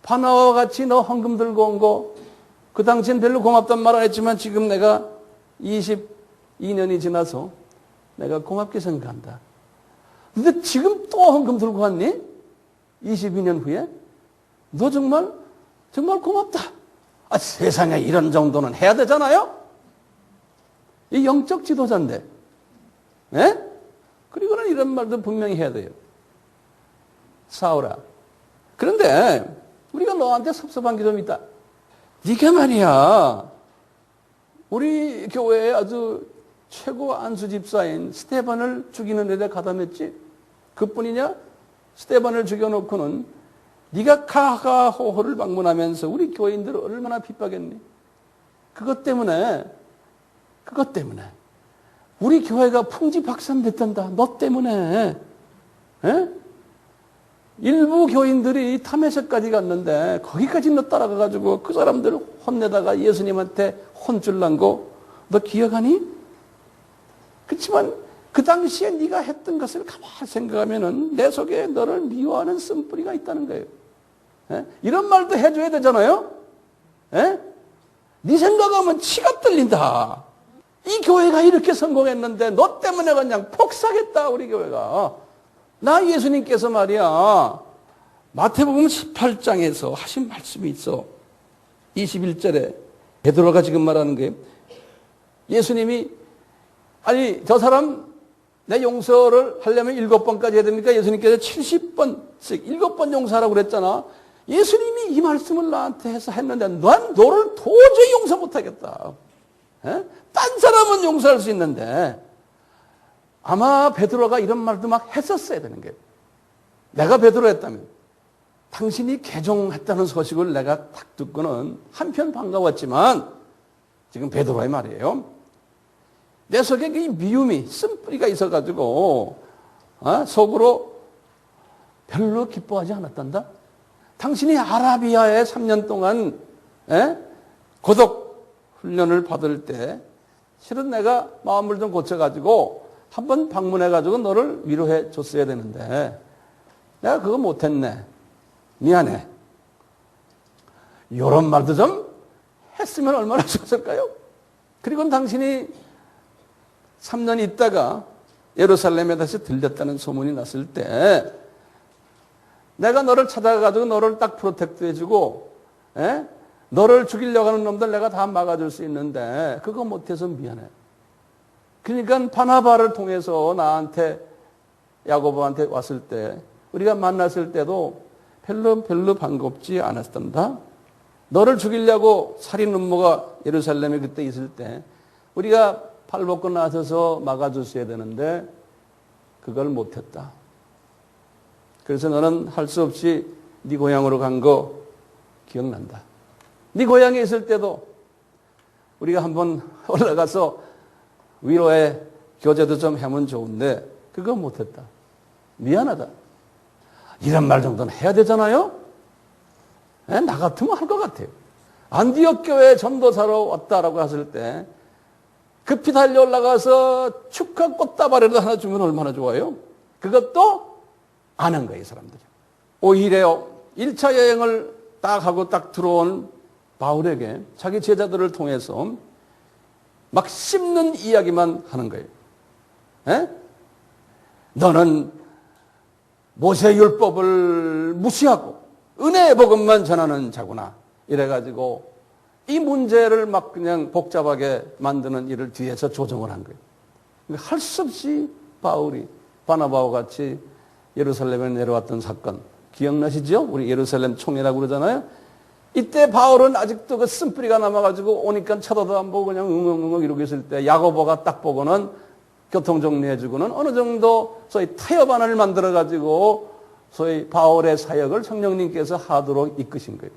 바나와 같이 너 헌금 들고 온 거 그 당시엔 별로 고맙단 말 안 했지만 지금 내가 22년이 지나서 내가 고맙게 생각한다. 근데 지금 또 헌금 들고 왔니? 22년 후에? 너 정말 고맙다. 세상에 이런 정도는 해야 되잖아요? 이 영적 지도자인데. 네? 그리고는 이런 말도 분명히 해야 돼요. 사울아. 그런데 우리가 너한테 섭섭한 게 좀 있다. 네가 말이야. 우리 교회에 아주 최고 안수 집사인 스테반을 죽이는 데다 가담했지? 그뿐이냐? 스테반을 죽여놓고는 네가 가가호호를 방문하면서 우리 교인들을 얼마나 핍박했니? 그것 때문에 우리 교회가 풍지박산됐단다. 너 때문에. 에? 일부 교인들이 탐에서까지 갔는데 거기까지 너 따라가가지고 그 사람들 혼내다가 예수님한테 혼줄 난 거 너 기억하니? 그렇지만 그 당시에 네가 했던 것을 가만히 생각하면은 내 속에 너를 미워하는 쓴뿌리가 있다는 거예요. 에? 이런 말도 해줘야 되잖아요. 에? 네 생각하면 치가 떨린다. 이 교회가 이렇게 성공했는데 너 때문에 그냥 폭삭했다 우리 교회가. 나 예수님께서 말이야 마태복음 18장에서 하신 말씀이 있어. 21절에 베드로가 지금 말하는 거예요. 예수님이 아니 저 사람 내 용서를 하려면 7번까지 해야 됩니까? 예수님께서 70번씩 7번 용서하라고 그랬잖아. 예수님이 이 말씀을 나한테 해서 했는데 난 너를 도저히 용서 못하겠다. 에? 딴 사람은 용서할 수 있는데 아마 베드로가 이런 말도 막 했었어야 되는 거예요. 내가 베드로였다면 당신이 개종했다는 소식을 내가 딱 듣고는 한편 반가웠지만 지금 베드로의 말이에요. 내 속에 이 미움이 쓴뿌리가 있어가지고 속으로 별로 기뻐하지 않았단다. 당신이 아라비아에 3년 동안 고독 훈련을 받을 때 실은 내가 마음을 좀 고쳐가지고 한번 방문해가지고 너를 위로해 줬어야 되는데 내가 그거 못했네. 미안해. 이런 말도 좀 했으면 얼마나 좋았을까요? 그리고 당신이 3년 있다가 예루살렘에 다시 들렸다는 소문이 났을 때 내가 너를 찾아가지고 너를 딱 프로텍트 해주고 너를 죽이려고 하는 놈들 내가 다 막아줄 수 있는데 그거 못해서 미안해. 그러니까 바나바를 통해서 나한테 야고보한테 왔을 때 우리가 만났을 때도 별로 반갑지 않았단다. 너를 죽이려고 살인 음모가 예루살렘에 그때 있을 때 우리가 팔벗고 나서서 막아줬어야 되는데 그걸 못했다. 그래서 너는 할 수 없이 네 고향으로 간 거 기억난다. 네 고향에 있을 때도 우리가 한번 올라가서 위로의 교제도 좀 하면 좋은데 그거 못했다. 미안하다. 이런 말 정도는 해야 되잖아요. 나 같으면 할 것 같아요. 안디옥 교회 전도사로 왔다라고 했을 때 급히 달려 올라가서 축하 꽃다발이라도 하나 주면 얼마나 좋아요. 그것도 안 한 거예요, 사람들이. 오히려 1차 여행을 딱 하고 딱 들어온 바울에게 자기 제자들을 통해서 막 씹는 이야기만 하는 거예요. 에? 너는 모세 율법을 무시하고 은혜의 복음만 전하는 자구나. 이래가지고 이 문제를 막 그냥 복잡하게 만드는 일을 뒤에서 조정을 한 거예요. 할 수 없이 바울이 바나바와 같이 예루살렘에 내려왔던 사건 기억나시죠? 우리 예루살렘 총회라고 그러잖아요. 이때 바울은 아직도 그 쓴뿌리가 남아가지고 오니까 쳐다도 안 보고 그냥 웅웅웅 이러고 있을 때 야고보가 딱 보고는 교통 정리해주고는 어느 정도 소위 타협안을 만들어가지고 소위 바울의 사역을 성령님께서 하도록 이끄신 거예요.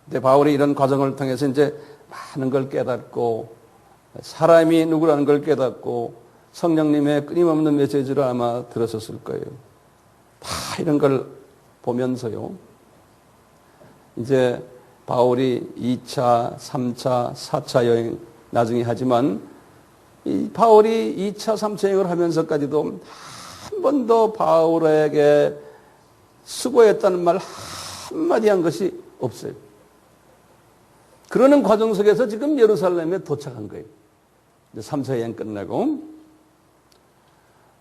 근데 바울이 이런 과정을 통해서 이제 많은 걸 깨닫고 사람이 누구라는 걸 깨닫고 성령님의 끊임없는 메시지를 아마 들었었을 거예요. 다 이런 걸 보면서요. 이제 바울이 2차, 3차, 4차 여행 나중에 하지만 이 바울이 2차, 3차 여행을 하면서까지도 한 번도 바울에게 수고했다는 말 한마디 한 것이 없어요. 그러는 과정 속에서 지금 예루살렘에 도착한 거예요. 이제 3차 여행 끝나고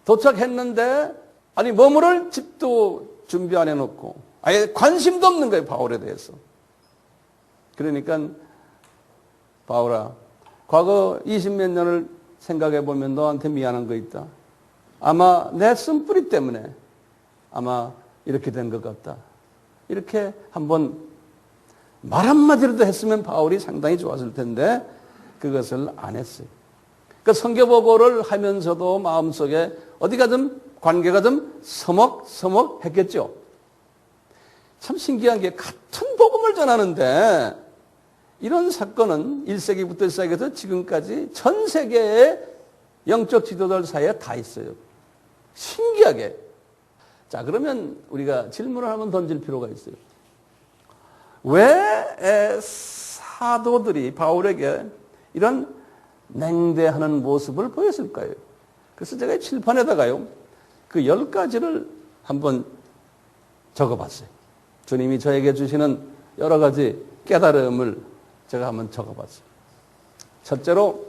도착했는데 아니 머무를 집도 준비 안 해놓고 아예 관심도 없는 거예요, 바울에 대해서. 그러니까 바울아, 과거 20몇 년을 생각해 보면 너한테 미안한 거 있다. 아마 내 쓴뿌리 때문에 아마 이렇게 된 것 같다. 이렇게 한번 말 한마디라도 했으면 바울이 상당히 좋았을 텐데 그것을 안 했어요. 그 선교보고를 하면서도 마음속에 어디가 좀 관계가 좀 서먹서먹했겠죠. 참 신기한 게 같은 복음을 전하는데 이런 사건은 1세기부터 시작해서 지금까지 전 세계의 영적 지도자들 사이에 다 있어요. 신기하게. 자, 그러면 우리가 질문을 한번 던질 필요가 있어요. 왜 사도들이 바울에게 이런 냉대하는 모습을 보였을까요? 그래서 제가 칠판에다가요, 그 10가지를 한번 적어봤어요. 주님이 저에게 주시는 여러 가지 깨달음을 제가 한번 적어봤어요. 첫째로,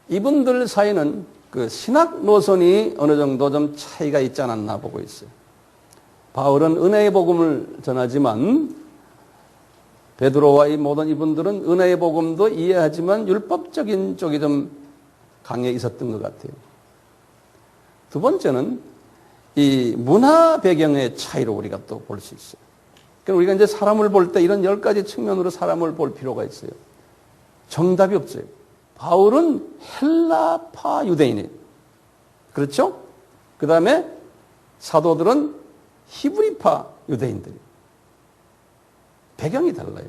이분들 사이는 그 신학 노선이 어느 정도 좀 차이가 있지 않았나 보고 있어요. 바울은 은혜의 복음을 전하지만 베드로와 이 모든 이분들은 은혜의 복음도 이해하지만 율법적인 쪽이 좀 강해 있었던 것 같아요. 두 번째는 이 문화 배경의 차이로 우리가 또 볼 수 있어요. 그러니까 우리가 이제 사람을 볼 때 이런 10가지 측면으로 사람을 볼 필요가 있어요. 정답이 없어요. 바울은 헬라파 유대인이에요. 그렇죠? 그 다음에 사도들은 히브리파 유대인들이에요. 배경이 달라요.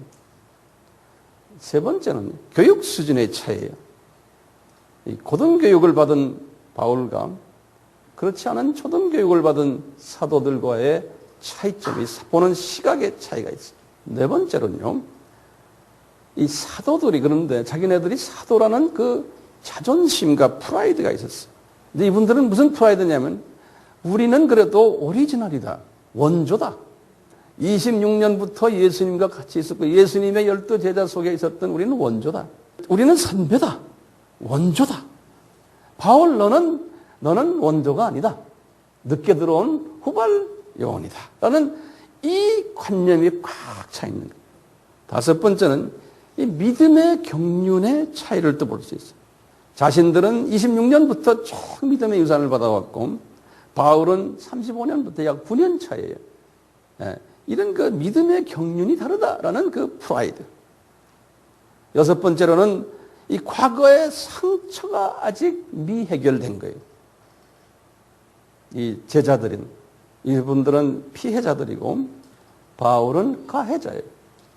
세 번째는 교육 수준의 차이예요. 이 고등교육을 받은 바울과 그렇지 않은 초등교육을 받은 사도들과의 차이점이 보는 시각의 차이가 있어요. 네 번째로는요, 이 사도들이 그런데 자기네들이 사도라는 그 자존심과 프라이드가 있었어요. 근데 이분들은 무슨 프라이드냐면 우리는 그래도 오리지널이다. 원조다. 26년부터 예수님과 같이 있었고 예수님의 12제자 속에 있었던 우리는 원조다. 우리는 선배다. 원조다. 바울 너는 원조가 아니다. 늦게 들어온 후발 요원이다. 라는 이 관념이 꽉 차 있는 거예요. 다섯 번째는 이 믿음의 경륜의 차이를 또 볼 수 있어요. 자신들은 26년부터 쭉 믿음의 유산을 받아왔고 바울은 35년부터 약 9년 차예요. 이런 그 믿음의 경륜이 다르다라는 그 프라이드. 여섯 번째로는 이 과거의 상처가 아직 미해결된 거예요. 이 제자들인 이분들은 피해자들이고 바울은 가해자예요.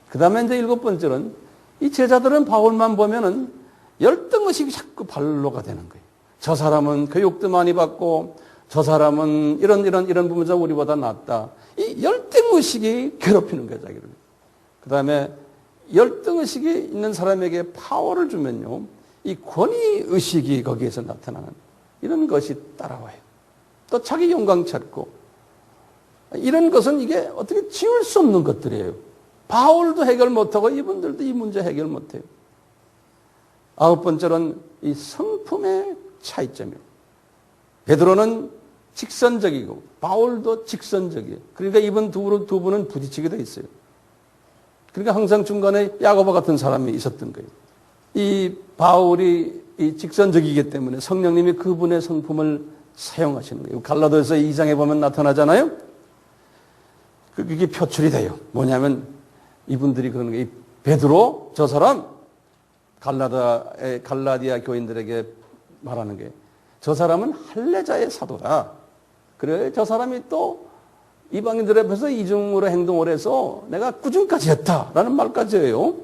그 다음에 이제 일곱 번째는 이 제자들은 바울만 보면은 열등의식이 자꾸 발로가 되는 거예요. 저 사람은 교육도 많이 받고 저 사람은 이런 부분에서 우리보다 낫다. 이 열등의식이 괴롭히는 거예요, 자기를. 그 다음에 열등의식이 있는 사람에게 파워를 주면요, 이 권위의식이 거기에서 나타나는 이런 것이 따라와요. 또 자기 영광 찾고 이런 것은 이게 어떻게 지울 수 없는 것들이에요. 바울도 해결 못하고 이분들도 이 문제 해결 못해요. 아홉 번째로는 이 성품의 차이점이에요. 베드로는 직선적이고 바울도 직선적이에요. 그러니까 이분 두 분은 부딪히게 돼 있어요. 그러니까 항상 중간에 야고보 같은 사람이 있었던 거예요. 이 바울이 이 직선적이기 때문에 성령님이 그분의 성품을 사용하시는 거예요. 갈라디아서 2장에 보면 나타나잖아요. 그게 표출이 돼요. 뭐냐면 이분들이 그러는 거예요. 베드로 저 사람 갈라디아 교인들에게 말하는 게 저 사람은 할례자의 사도다. 그래 저 사람이 또 이방인들 앞에서 이중으로 행동을 해서 내가 꾸중까지 했다라는 말까지 해요.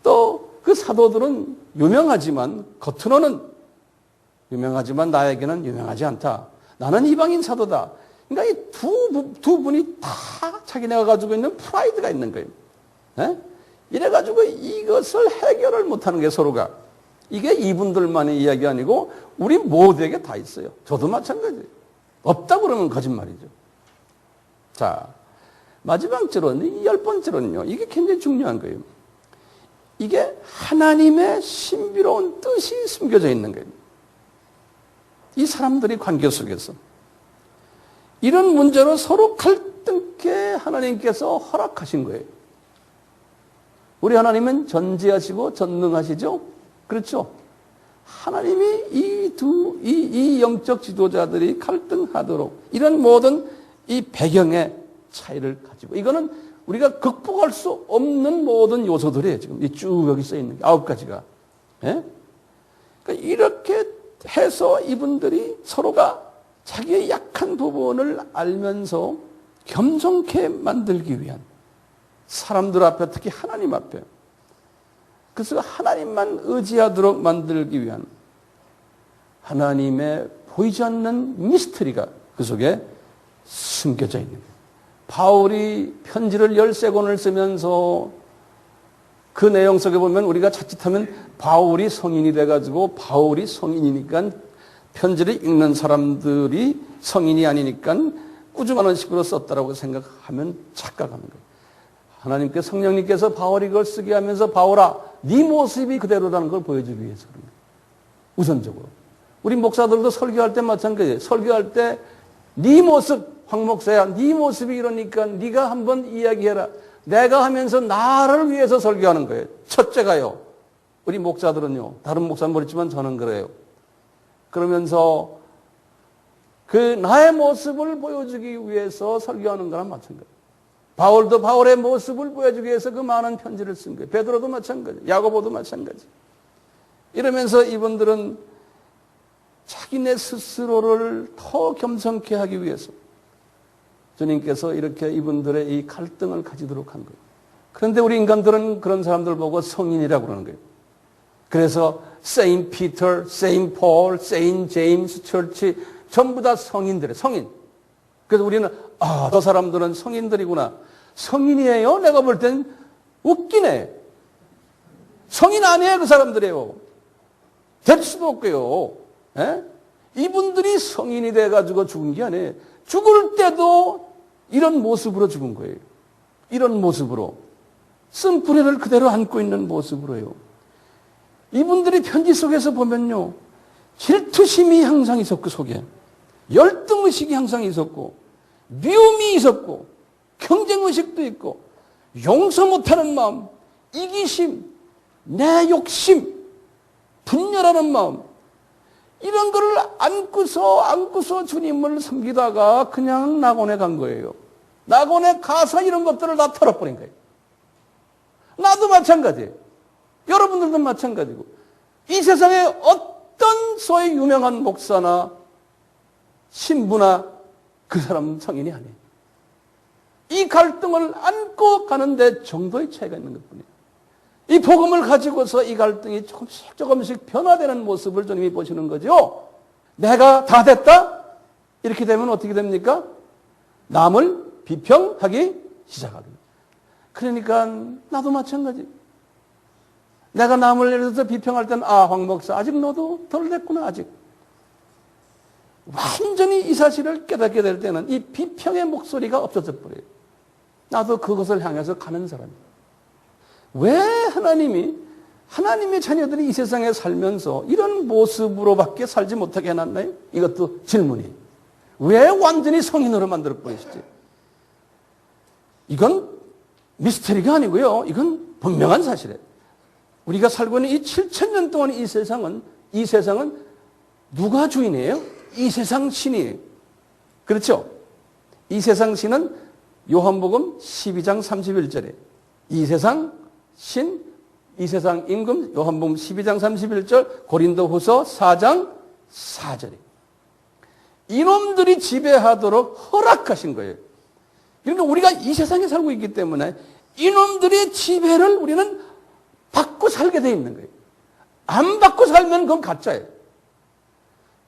또 그 사도들은 유명하지만 겉으로는 유명하지만 나에게는 유명하지 않다. 나는 이방인 사도다. 그러니까 이 두 분이 다 자기네가 가지고 있는 프라이드가 있는 거예요. 에? 이래가지고 이것을 해결을 못하는 게 서로가. 이게 이분들만의 이야기 아니고 우리 모두에게 다 있어요. 저도 마찬가지예요. 없다 그러면 거짓말이죠. 자, 마지막으로는 10번째로는요. 이게 굉장히 중요한 거예요. 이게 하나님의 신비로운 뜻이 숨겨져 있는 거예요. 이 사람들이 관계 속에서 이런 문제로 서로 갈등케 하나님께서 허락하신 거예요. 우리 하나님은 전지하시고 전능하시죠? 그렇죠? 하나님이 이 영적 지도자들이 갈등하도록 이런 모든 이 배경의 차이를 가지고 이거는 우리가 극복할 수 없는 모든 요소들이에요. 지금 쭉 여기 써 있는 게 9가지가. 예? 그러니까 이렇게 해서 이분들이 서로가 자기의 약한 부분을 알면서 겸손케 만들기 위한 사람들 앞에 특히 하나님 앞에 그래서 하나님만 의지하도록 만들기 위한 하나님의 보이지 않는 미스터리가 그 속에 숨겨져 있는 거예요. 바울이 편지를 13권을 쓰면서 그 내용 속에 보면 우리가 자칫하면 바울이 성인이 돼가지고 바울이 성인이니까 편지를 읽는 사람들이 성인이 아니니까 꾸중하는 식으로 썼다라고 생각하면 착각하는 거예요. 하나님께 성령님께서 바울이 그걸 쓰게 하면서 바울아 네 모습이 그대로라는 걸 보여주기 위해서 그런 거예요. 우선적으로. 우리 목사들도 설교할 때 마찬가지예요. 설교할 때 네 모습 황 목사야 네 모습이 이러니까 네가 한번 이야기해라. 내가 하면서 나를 위해서 설교하는 거예요. 첫째가요. 우리 목사들은요. 다른 목사는 모르지만 저는 그래요. 그러면서 그 나의 모습을 보여주기 위해서 설교하는 거랑 마찬가지예요. 바울도 바울의 모습을 보여주기 위해서 그 많은 편지를 쓴 거예요. 베드로도 마찬가지, 야고보도 마찬가지. 이러면서 이분들은 자기네 스스로를 더 겸손케 하기 위해서 주님께서 이렇게 이분들의 이 갈등을 가지도록 한 거예요. 그런데 우리 인간들은 그런 사람들 보고 성인이라고 그러는 거예요. 그래서 Saint Peter, Saint Paul, Saint James Church 전부 다 성인들이에요. 성인. 그래서 우리는 저 사람들은 성인들이구나. 성인이에요? 내가 볼 땐 웃기네. 성인 아니에요. 그 사람들이에요. 될 수도 없고요. 에? 이분들이 성인이 돼가지고 죽은 게 아니에요. 죽을 때도 이런 모습으로 죽은 거예요. 이런 모습으로. 쓴뿌리를 그대로 안고 있는 모습으로요. 이분들이 편지 속에서 보면요. 질투심이 항상 있었고 속에. 열등의식이 항상 있었고 미움이 있었고 경쟁의식도 있고 용서 못하는 마음, 이기심, 내 욕심, 분열하는 마음 이런 거를 안고서 주님을 섬기다가 그냥 낙원에 간 거예요. 낙원에 가서 이런 것들을 다 털어버린 거예요. 나도 마찬가지예요. 여러분들도 마찬가지고 이 세상에 어떤 소위 유명한 목사나 신부나 그 사람은 성인이 아니에요. 이 갈등을 안고 가는데 정도의 차이가 있는 것뿐이에요. 이 복음을 가지고서 이 갈등이 조금씩 변화되는 모습을 주님이 보시는 거죠. 내가 다 됐다? 이렇게 되면 어떻게 됩니까? 남을 비평하기 시작합니다. 그러니까 나도 마찬가지. 내가 남을 예를 들어서 비평할 때는 황 목사 아직 너도 덜 됐구나 아직. 완전히 이 사실을 깨닫게 될 때는 이 비평의 목소리가 없어져 버려요. 나도 그것을 향해서 가는 사람이에요. 왜 하나님의 자녀들이 이 세상에 살면서 이런 모습으로밖에 살지 못하게 해놨나요? 이것도 질문이에요. 왜 완전히 성인으로 만들어 버리시지? 이건 미스터리가 아니고요. 이건 분명한 사실이에요. 우리가 살고 있는 이 7,000년 동안 이 세상은 누가 주인이에요? 이 세상 신이에요. 그렇죠? 이 세상 신은 요한복음 12장 31절에 이 세상 신, 이 세상 임금, 요한복음 12장 31절, 고린도후서 4장 4절에 이놈들이 지배하도록 허락하신 거예요. 그러니까 우리가 이 세상에 살고 있기 때문에 이놈들의 지배를 우리는 받고 살게 돼 있는 거예요. 안 받고 살면 그건 가짜예요.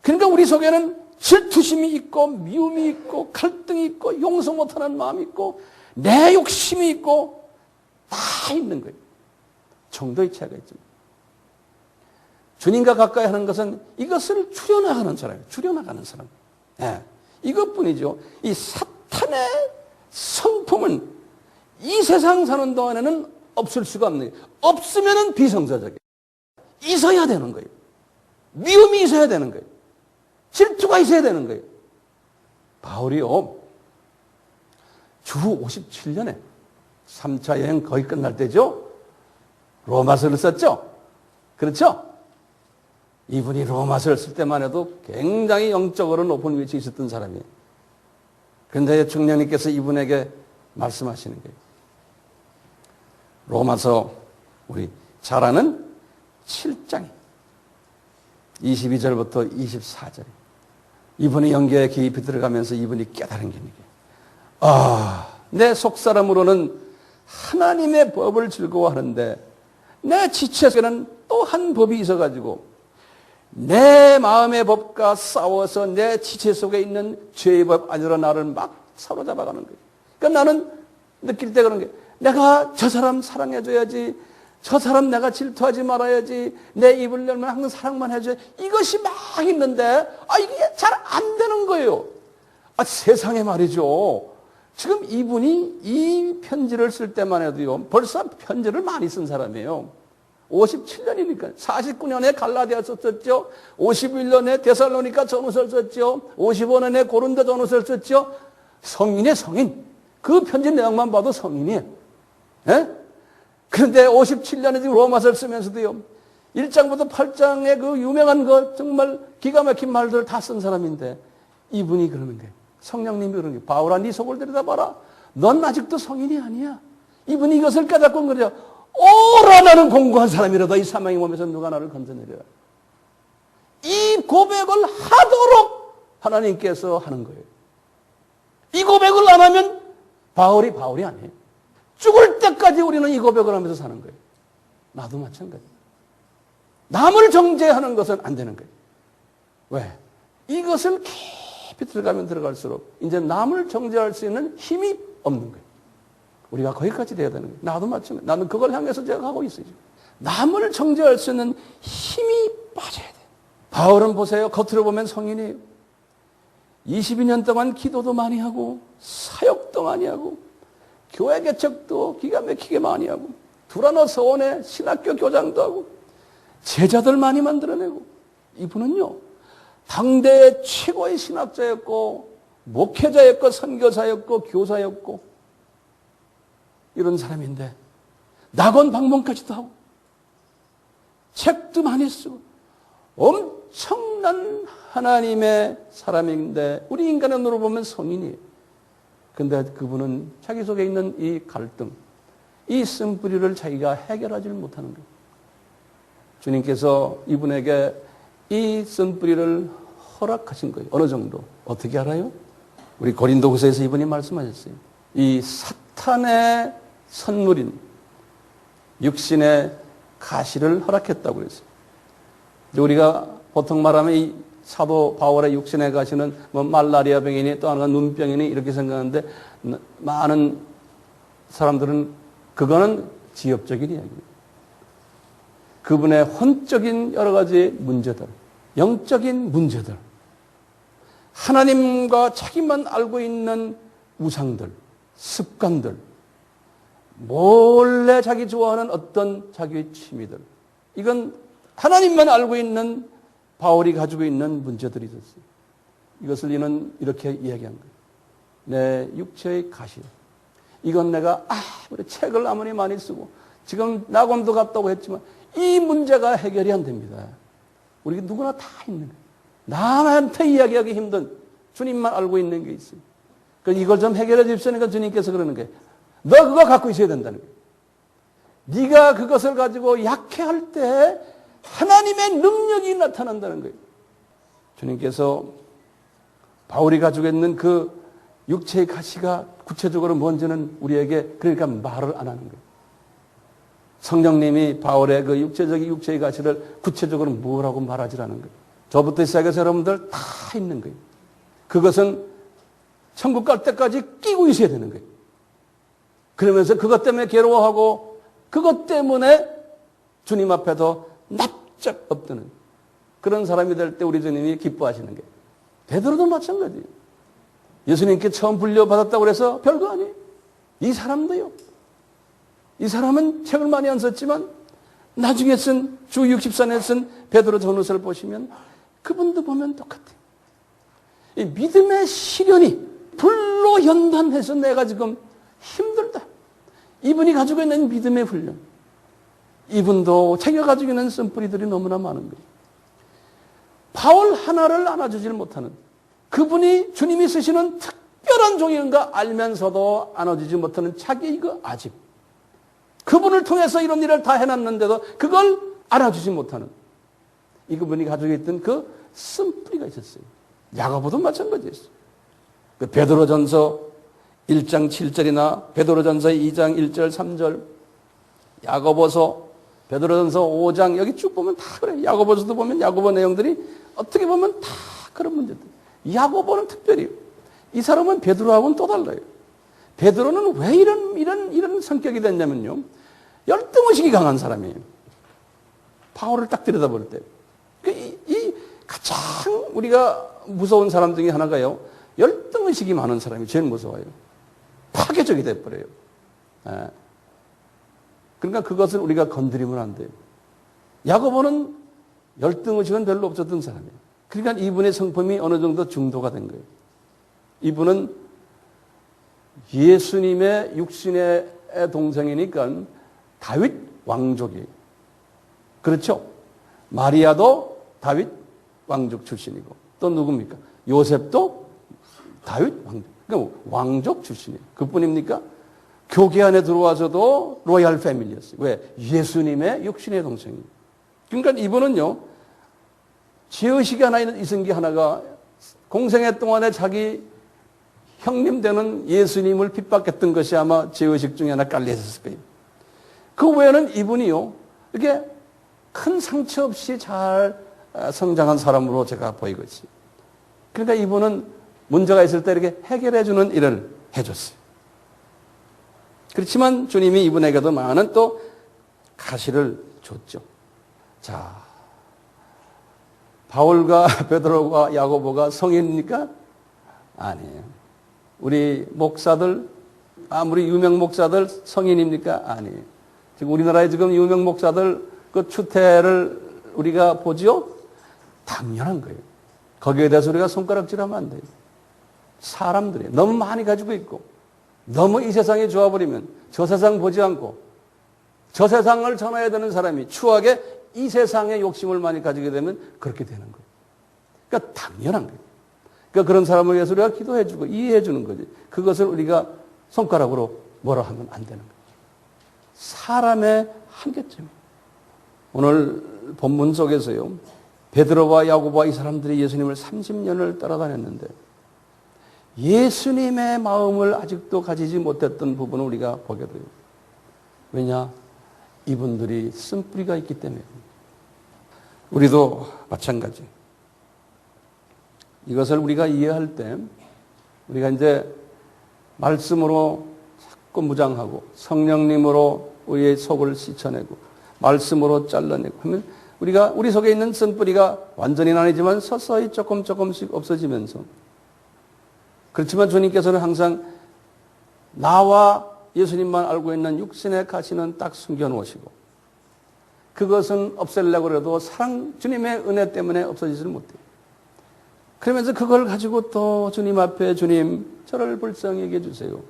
그러니까 우리 속에는 질투심이 있고 미움이 있고 갈등이 있고 용서 못하는 마음이 있고 내 욕심이 있고 다 있는 거예요. 정도의 차이가 있죠. 주님과 가까이 하는 것은 이것을 줄여나가는 사람이에요. 줄여나가는 사람. 네. 이것뿐이죠. 이 사탄의 성품은 이 세상 사는 동안에는 없을 수가 없는 거예요. 없으면 비성사적이에요. 있어야 되는 거예요. 미움이 있어야 되는 거예요. 질투가 있어야 되는 거예요. 바울이요, 주 57년에 3차 여행 거의 끝날 때죠. 로마서를 썼죠. 그렇죠? 이분이 로마서를 쓸 때만 해도 굉장히 영적으로 높은 위치에 있었던 사람이에요. 그런데 청령님께서 이분에게 말씀하시는 거예요. 로마서 우리 잘 아는 7장 22절부터 24절. 이분의 연계에 깊이 들어가면서 이분이 깨달은 게 이게, 내 속사람으로는 하나님의 법을 즐거워하는데 내 지체에는 또 한 법이 있어가지고 내 마음의 법과 싸워서 내 지체 속에 있는 죄의 법 안으로 나를 막 사로잡아가는 거예요. 그러니까 나는 느낄 때 그런 게, 내가 저 사람 사랑해줘야지, 저 사람 내가 질투하지 말아야지, 내 입을 열면 항상 사랑만 해줘야, 이것이 막 있는데 이게 잘 안 되는 거예요. 세상에 말이죠. 지금 이분이 이 편지를 쓸 때만 해도요, 벌써 편지를 많이 쓴 사람이에요. 57년이니까 49년에 갈라디아서 썼죠. 51년에 데살로니가 전후서를 썼죠. 55년에 고린도 전후서를 썼죠. 성인의 성인. 그 편지 내용만 봐도 성인이에요. 예? 그런데 57년에 지금 로마서를 쓰면서도요, 1장부터 8장의 그 유명한 거 정말 기가 막힌 말들을 다 쓴 사람인데 이분이 그러는 거예요. 성령님이 그러는 거예요. 바울아, 네 속을 들여다봐라. 넌 아직도 성인이 아니야. 이분이 이것을 깨닫고 그래요. 오라, 나는 공고한 사람이라도 이 사망의 몸에서 누가 나를 건져내려. 이 고백을 하도록 하나님께서 하는 거예요. 이 고백을 안 하면 바울이 아니에요. 죽을 때까지 우리는 이 고백을 하면서 사는 거예요. 나도 마찬가지예요. 남을 정죄하는 것은 안 되는 거예요. 왜? 이것을 깊이 들어가면 들어갈수록 이제 남을 정죄할 수 있는 힘이 없는 거예요. 우리가 거기까지 돼야 되는 거예요. 나도 마찬가지예요. 나는 그걸 향해서 제가 가고 있어요. 남을 정죄할 수 있는 힘이 빠져야 돼요. 바울은 보세요. 겉으로 보면 성인이에요. 22년 동안 기도도 많이 하고 사역도 많이 하고 교회 개척도 기가 막히게 많이 하고 두라노 서원에 신학교 교장도 하고 제자들 많이 만들어내고, 이분은요 당대 최고의 신학자였고 목회자였고 선교사였고 교사였고 이런 사람인데 낙원 방문까지도 하고 책도 많이 쓰고 엄청난 하나님의 사람인데 우리 인간의 눈으로 보면 성인이에요. 그런데 그분은 자기 속에 있는 이 갈등, 이 쓴뿌리를 자기가 해결하지 못하는 거예요. 주님께서 이분에게 이 쓴뿌리를 허락하신 거예요. 어느 정도? 어떻게 알아요? 우리 고린도후서에서 이분이 말씀하셨어요. 이 사탄의 선물인 육신의 가시를 허락했다고 그랬어요. 우리가 보통 말하면 이 사도 바울의 육신의 가시는 뭐 말라리아 병이니 또 하나가 눈병이니 이렇게 생각하는데 많은 사람들은 그거는 지엽적인 이야기입니다. 그분의 혼적인 여러 가지 문제들, 영적인 문제들, 하나님과 자기만 알고 있는 우상들, 습관들, 몰래 자기 좋아하는 어떤 자기의 취미들, 이건 하나님만 알고 있는 바울이 가지고 있는 문제들이 있었어요. 이것을 이는 이렇게 이야기한 거예요. 내 육체의 가시. 이건 내가 우리 책을 아무리 많이 쓰고 지금 낙원도 갔다고 했지만 이 문제가 해결이 안 됩니다. 우리 누구나 다 있는 거예요. 남한테 이야기하기 힘든 주님만 알고 있는 게 있어요. 그러니까 이걸 좀 해결해 주십시오니까 주님께서 그러는 거예요. 너 그거 갖고 있어야 된다는 거예요. 네가 그것을 가지고 약해할 때 하나님의 능력이 나타난다는 거예요. 주님께서 바울이 가지고 있는 그 육체의 가시가 구체적으로 뭔지는 우리에게 그러니까 말을 안 하는 거예요. 성령님이 바울의 그 육체의 가시를 구체적으로 뭐라고 말하지 않은 거예요. 저부터 시작해서 여러분들 다 있는 거예요. 그것은 천국 갈 때까지 끼고 있어야 되는 거예요. 그러면서 그것 때문에 괴로워하고 그것 때문에 주님 앞에도 납작 엎드는 그런 사람이 될 때 우리 주님이 기뻐하시는 거예요. 베드로도 마찬가지예요. 예수님께 처음 불려받았다고 해서 별거 아니에요. 이 사람도요. 이 사람은 책을 많이 안 썼지만 나중에 쓴 주 64년에 쓴 베드로 전후서를 보시면 그분도 보면 똑같아요. 이 믿음의 시련이 불로 연단해서 내가 지금 힘들다. 이분이 가지고 있는 믿음의 훈련. 이분도 자기가 가지고 있는 쓴뿌리들이 너무나 많은 거예요. 바울 하나를 안아주질 못하는 그분이 주님이 쓰시는 특별한 종인가 알면서도 안아주지 못하는 자기 그 아집. 그분을 통해서 이런 일을 다 해놨는데도 그걸 안아주지 못하는 이 그분이 가지고 있던 그 쓴뿌리가 있었어요. 야고보도 마찬가지였어요. 그 베드로전서 1장 7절이나 베드로전서 2장 1절 3절 야고보서 베드로전서 5장 여기 쭉 보면 다 그래요. 야고보서도 보면 야고보 내용들이 어떻게 보면 다 그런 문제들. 야고보는 특별히 이 사람은 베드로하고는 또 달라요. 베드로는 왜 이런 성격이 됐냐면요. 열등의식이 강한 사람이에요. 바울을 딱 들여다볼 때. 이 가장 우리가 무서운 사람 중에 하나가요. 열등의식이 많은 사람이 제일 무서워요. 파괴적이 돼버려요. 그러니까 그것을 우리가 건드리면 안 돼요. 야고보는 열등의식은 별로 없었던 사람이에요. 그러니까 이분의 성품이 어느 정도 중도가 된 거예요. 이분은 예수님의 육신의 동생이니까 다윗 왕족이에요. 그렇죠? 마리아도 다윗 왕족 출신이고 또 누굽니까? 요셉도 다윗 왕족. 그러니까 왕족 출신이에요. 그뿐입니까? 교계 안에 들어와서도 로얄 패밀리였어요. 왜? 예수님의 육신의 동생이에요. 그러니까 이분은요. 죄의식이 하나 있은 게 하나가 공생애 동안에 자기 형님 되는 예수님을 핍박했던 것이 아마 죄의식 중에 하나 깔려 있었을 거예요. 그 외에는 이분이요. 이렇게 큰 상처 없이 잘 성장한 사람으로 제가 보이거든요. 그러니까 이분은 문제가 있을 때 이렇게 해결해 주는 일을 해줬어요. 그렇지만 주님이 이분에게도 많은 또 가시를 줬죠. 자, 바울과 베드로가 야고보가 성인입니까? 아니에요. 우리 목사들, 아무리 유명 목사들 성인입니까? 아니에요. 지금 우리나라에 지금 유명 목사들 그 추태를 우리가 보지요? 당연한 거예요. 거기에 대해서 우리가 손가락질하면 안 돼요. 사람들이 너무 많이 가지고 있고 너무 이 세상에 좋아버리면 저 세상 보지 않고 저 세상을 전해야 되는 사람이 추하게 이 세상의 욕심을 많이 가지게 되면 그렇게 되는 거예요. 그러니까 당연한 거예요. 그러니까 그런 사람을 위해서 우리가 기도해 주고 이해해 주는 거지. 그것을 우리가 손가락으로 뭐라 하면 안 되는 거예요. 사람의 한계점. 오늘 본문 속에서요. 베드로와 야고보와 이 사람들이 예수님을 30년을 따라다녔는데 예수님의 마음을 아직도 가지지 못했던 부분을 우리가 보게 돼요. 왜냐? 이분들이 쓴뿌리가 있기 때문에. 우리도 마찬가지. 이것을 우리가 이해할 때 우리가 이제 말씀으로 자꾸 무장하고 성령님으로 우리의 속을 씻어내고 말씀으로 잘라내고 하면 우리가 우리 속에 있는 쓴뿌리가 완전히는 아니지만 서서히 조금씩 없어지면서 그렇지만 주님께서는 항상 나와 예수님만 알고 있는 육신의 가시는 딱 숨겨놓으시고 그것은 없애려고 해도 사랑, 주님의 은혜 때문에 없어지지를 못해요. 그러면서 그걸 가지고 또 주님 앞에 주님 저를 불쌍히 여겨 주세요.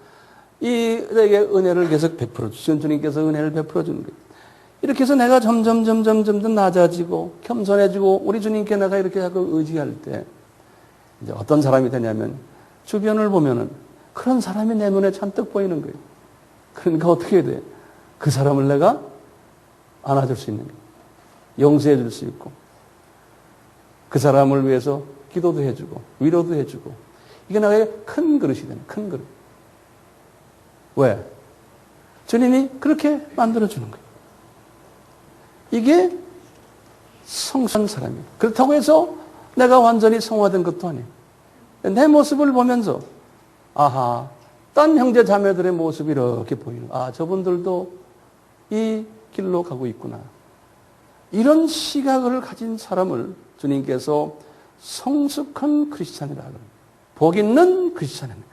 이에게 은혜를 계속 베풀어 주시는 주님께서 은혜를 베풀어 주는 거예요. 이렇게 해서 내가 점점 낮아지고 겸손해지고 우리 주님께 내가 이렇게 자꾸 의지할 때 이제 어떤 사람이 되냐면 주변을 보면은 그런 사람이 내 눈에 잔뜩 보이는 거예요. 그러니까 어떻게 해야 돼? 그 사람을 내가 안아줄 수 있는 거예요. 용서해 줄 수 있고 그 사람을 위해서 기도도 해주고 위로도 해주고 이게 나의 큰 그릇이 되는 큰 그릇. 왜? 주님이 그렇게 만들어주는 거예요. 이게 성숙한 사람이에요. 그렇다고 해서 내가 완전히 성화된 것도 아니에요. 내 모습을 보면서 아하, 딴 형제 자매들의 모습이 이렇게 보이는 아, 저분들도 이 길로 가고 있구나. 이런 시각을 가진 사람을 주님께서 성숙한 크리스찬이라고 합니다. 복 있는 크리스찬입니다.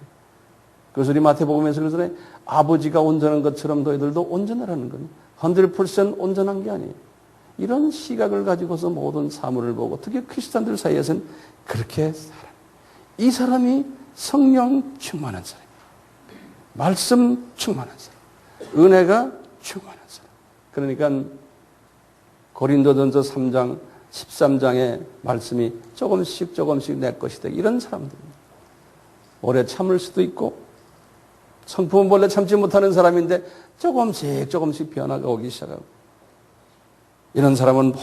그래서 우리 마태복음에서 그러잖아요. 아버지가 온전한 것처럼 너희들도 온전하라는 거예요. 100% 온전한 게 아니에요. 이런 시각을 가지고서 모든 사물을 보고 특히 크리스찬들 사이에서는 그렇게 살아요. 이 사람이 성령 충만한 사람, 말씀 충만한 사람, 은혜가 충만한 사람. 그러니까 고린도전서 3장, 13장의 말씀이 조금씩 내 것이 되고 이런 사람들입니다. 오래 참을 수도 있고 성품은 원래 참지 못하는 사람인데 조금씩 변화가 오기 시작하고 이런 사람은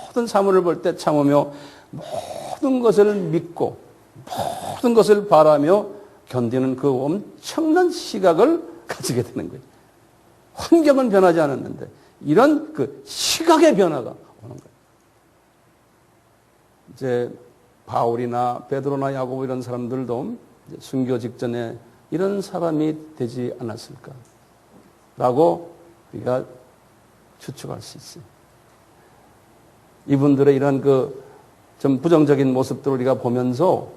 모든 사물을 볼 때 참으며 모든 것을 믿고 모든 것을 바라며 견디는 그 엄청난 시각을 가지게 되는 거예요. 환경은 변하지 않았는데 이런 그 시각의 변화가 오는 거예요. 이제 바울이나 베드로나 야고보 이런 사람들도 순교 직전에 이런 사람이 되지 않았을까라고 우리가 추측할 수 있어요. 이분들의 이런 그 좀 부정적인 모습들을 우리가 보면서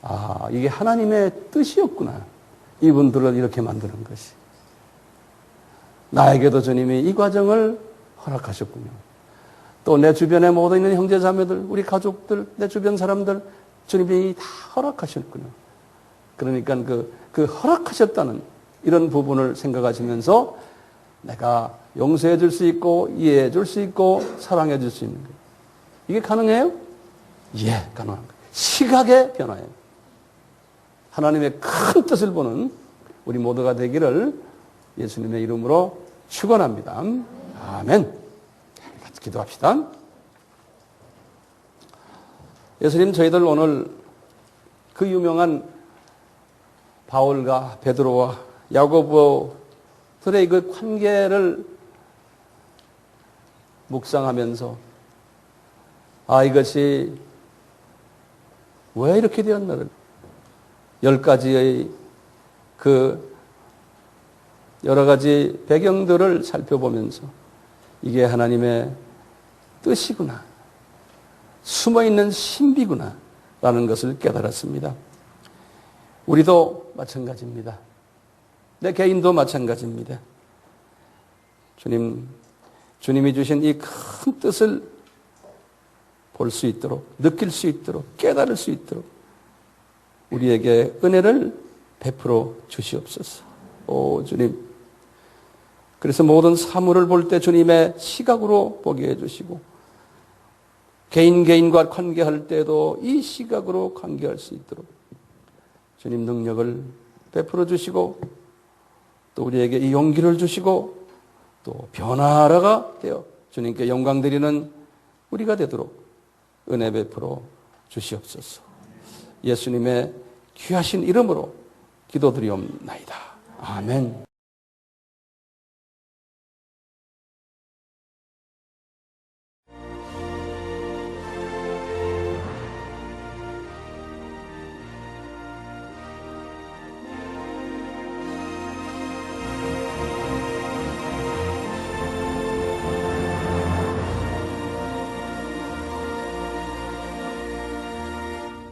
아, 이게 하나님의 뜻이었구나. 이분들을 이렇게 만드는 것이. 나에게도 주님이 이 과정을 허락하셨군요. 또 내 주변에 모두 있는 형제자매들, 우리 가족들, 내 주변 사람들 주님이 다 허락하셨군요. 그러니까 그 허락하셨다는 이런 부분을 생각하시면서 내가 용서해 줄 수 있고 이해해 줄 수 있고 사랑해 줄 수 있는 거예요. 이게 가능해요? 예, 가능한 거예요. 시각의 변화예요. 하나님의 큰 뜻을 보는 우리 모두가 되기를 예수님의 이름으로 축원합니다. 아멘. 같이 기도합시다. 예수님, 저희들 오늘 그 유명한 바울과 베드로와 야고보들의 그 관계를 묵상하면서 아, 이것이 왜 이렇게 되었나를 10가지의 그 여러 가지 배경들을 살펴보면서 이게 하나님의 뜻이구나. 숨어있는 신비구나. 라는 것을 깨달았습니다. 우리도 마찬가지입니다. 내 개인도 마찬가지입니다. 주님이 주신 이 큰 뜻을 볼 수 있도록, 느낄 수 있도록, 깨달을 수 있도록 우리에게 은혜를 베풀어 주시옵소서. 오 주님, 그래서 모든 사물을 볼 때 주님의 시각으로 보게 해주시고 개인과 관계할 때도 이 시각으로 관계할 수 있도록 주님 능력을 베풀어 주시고 또 우리에게 이 용기를 주시고 또 변화라가 되어 주님께 영광 드리는 우리가 되도록 은혜 베풀어 주시옵소서. 예수님의 귀하신 이름으로 기도드리옵나이다. 아멘.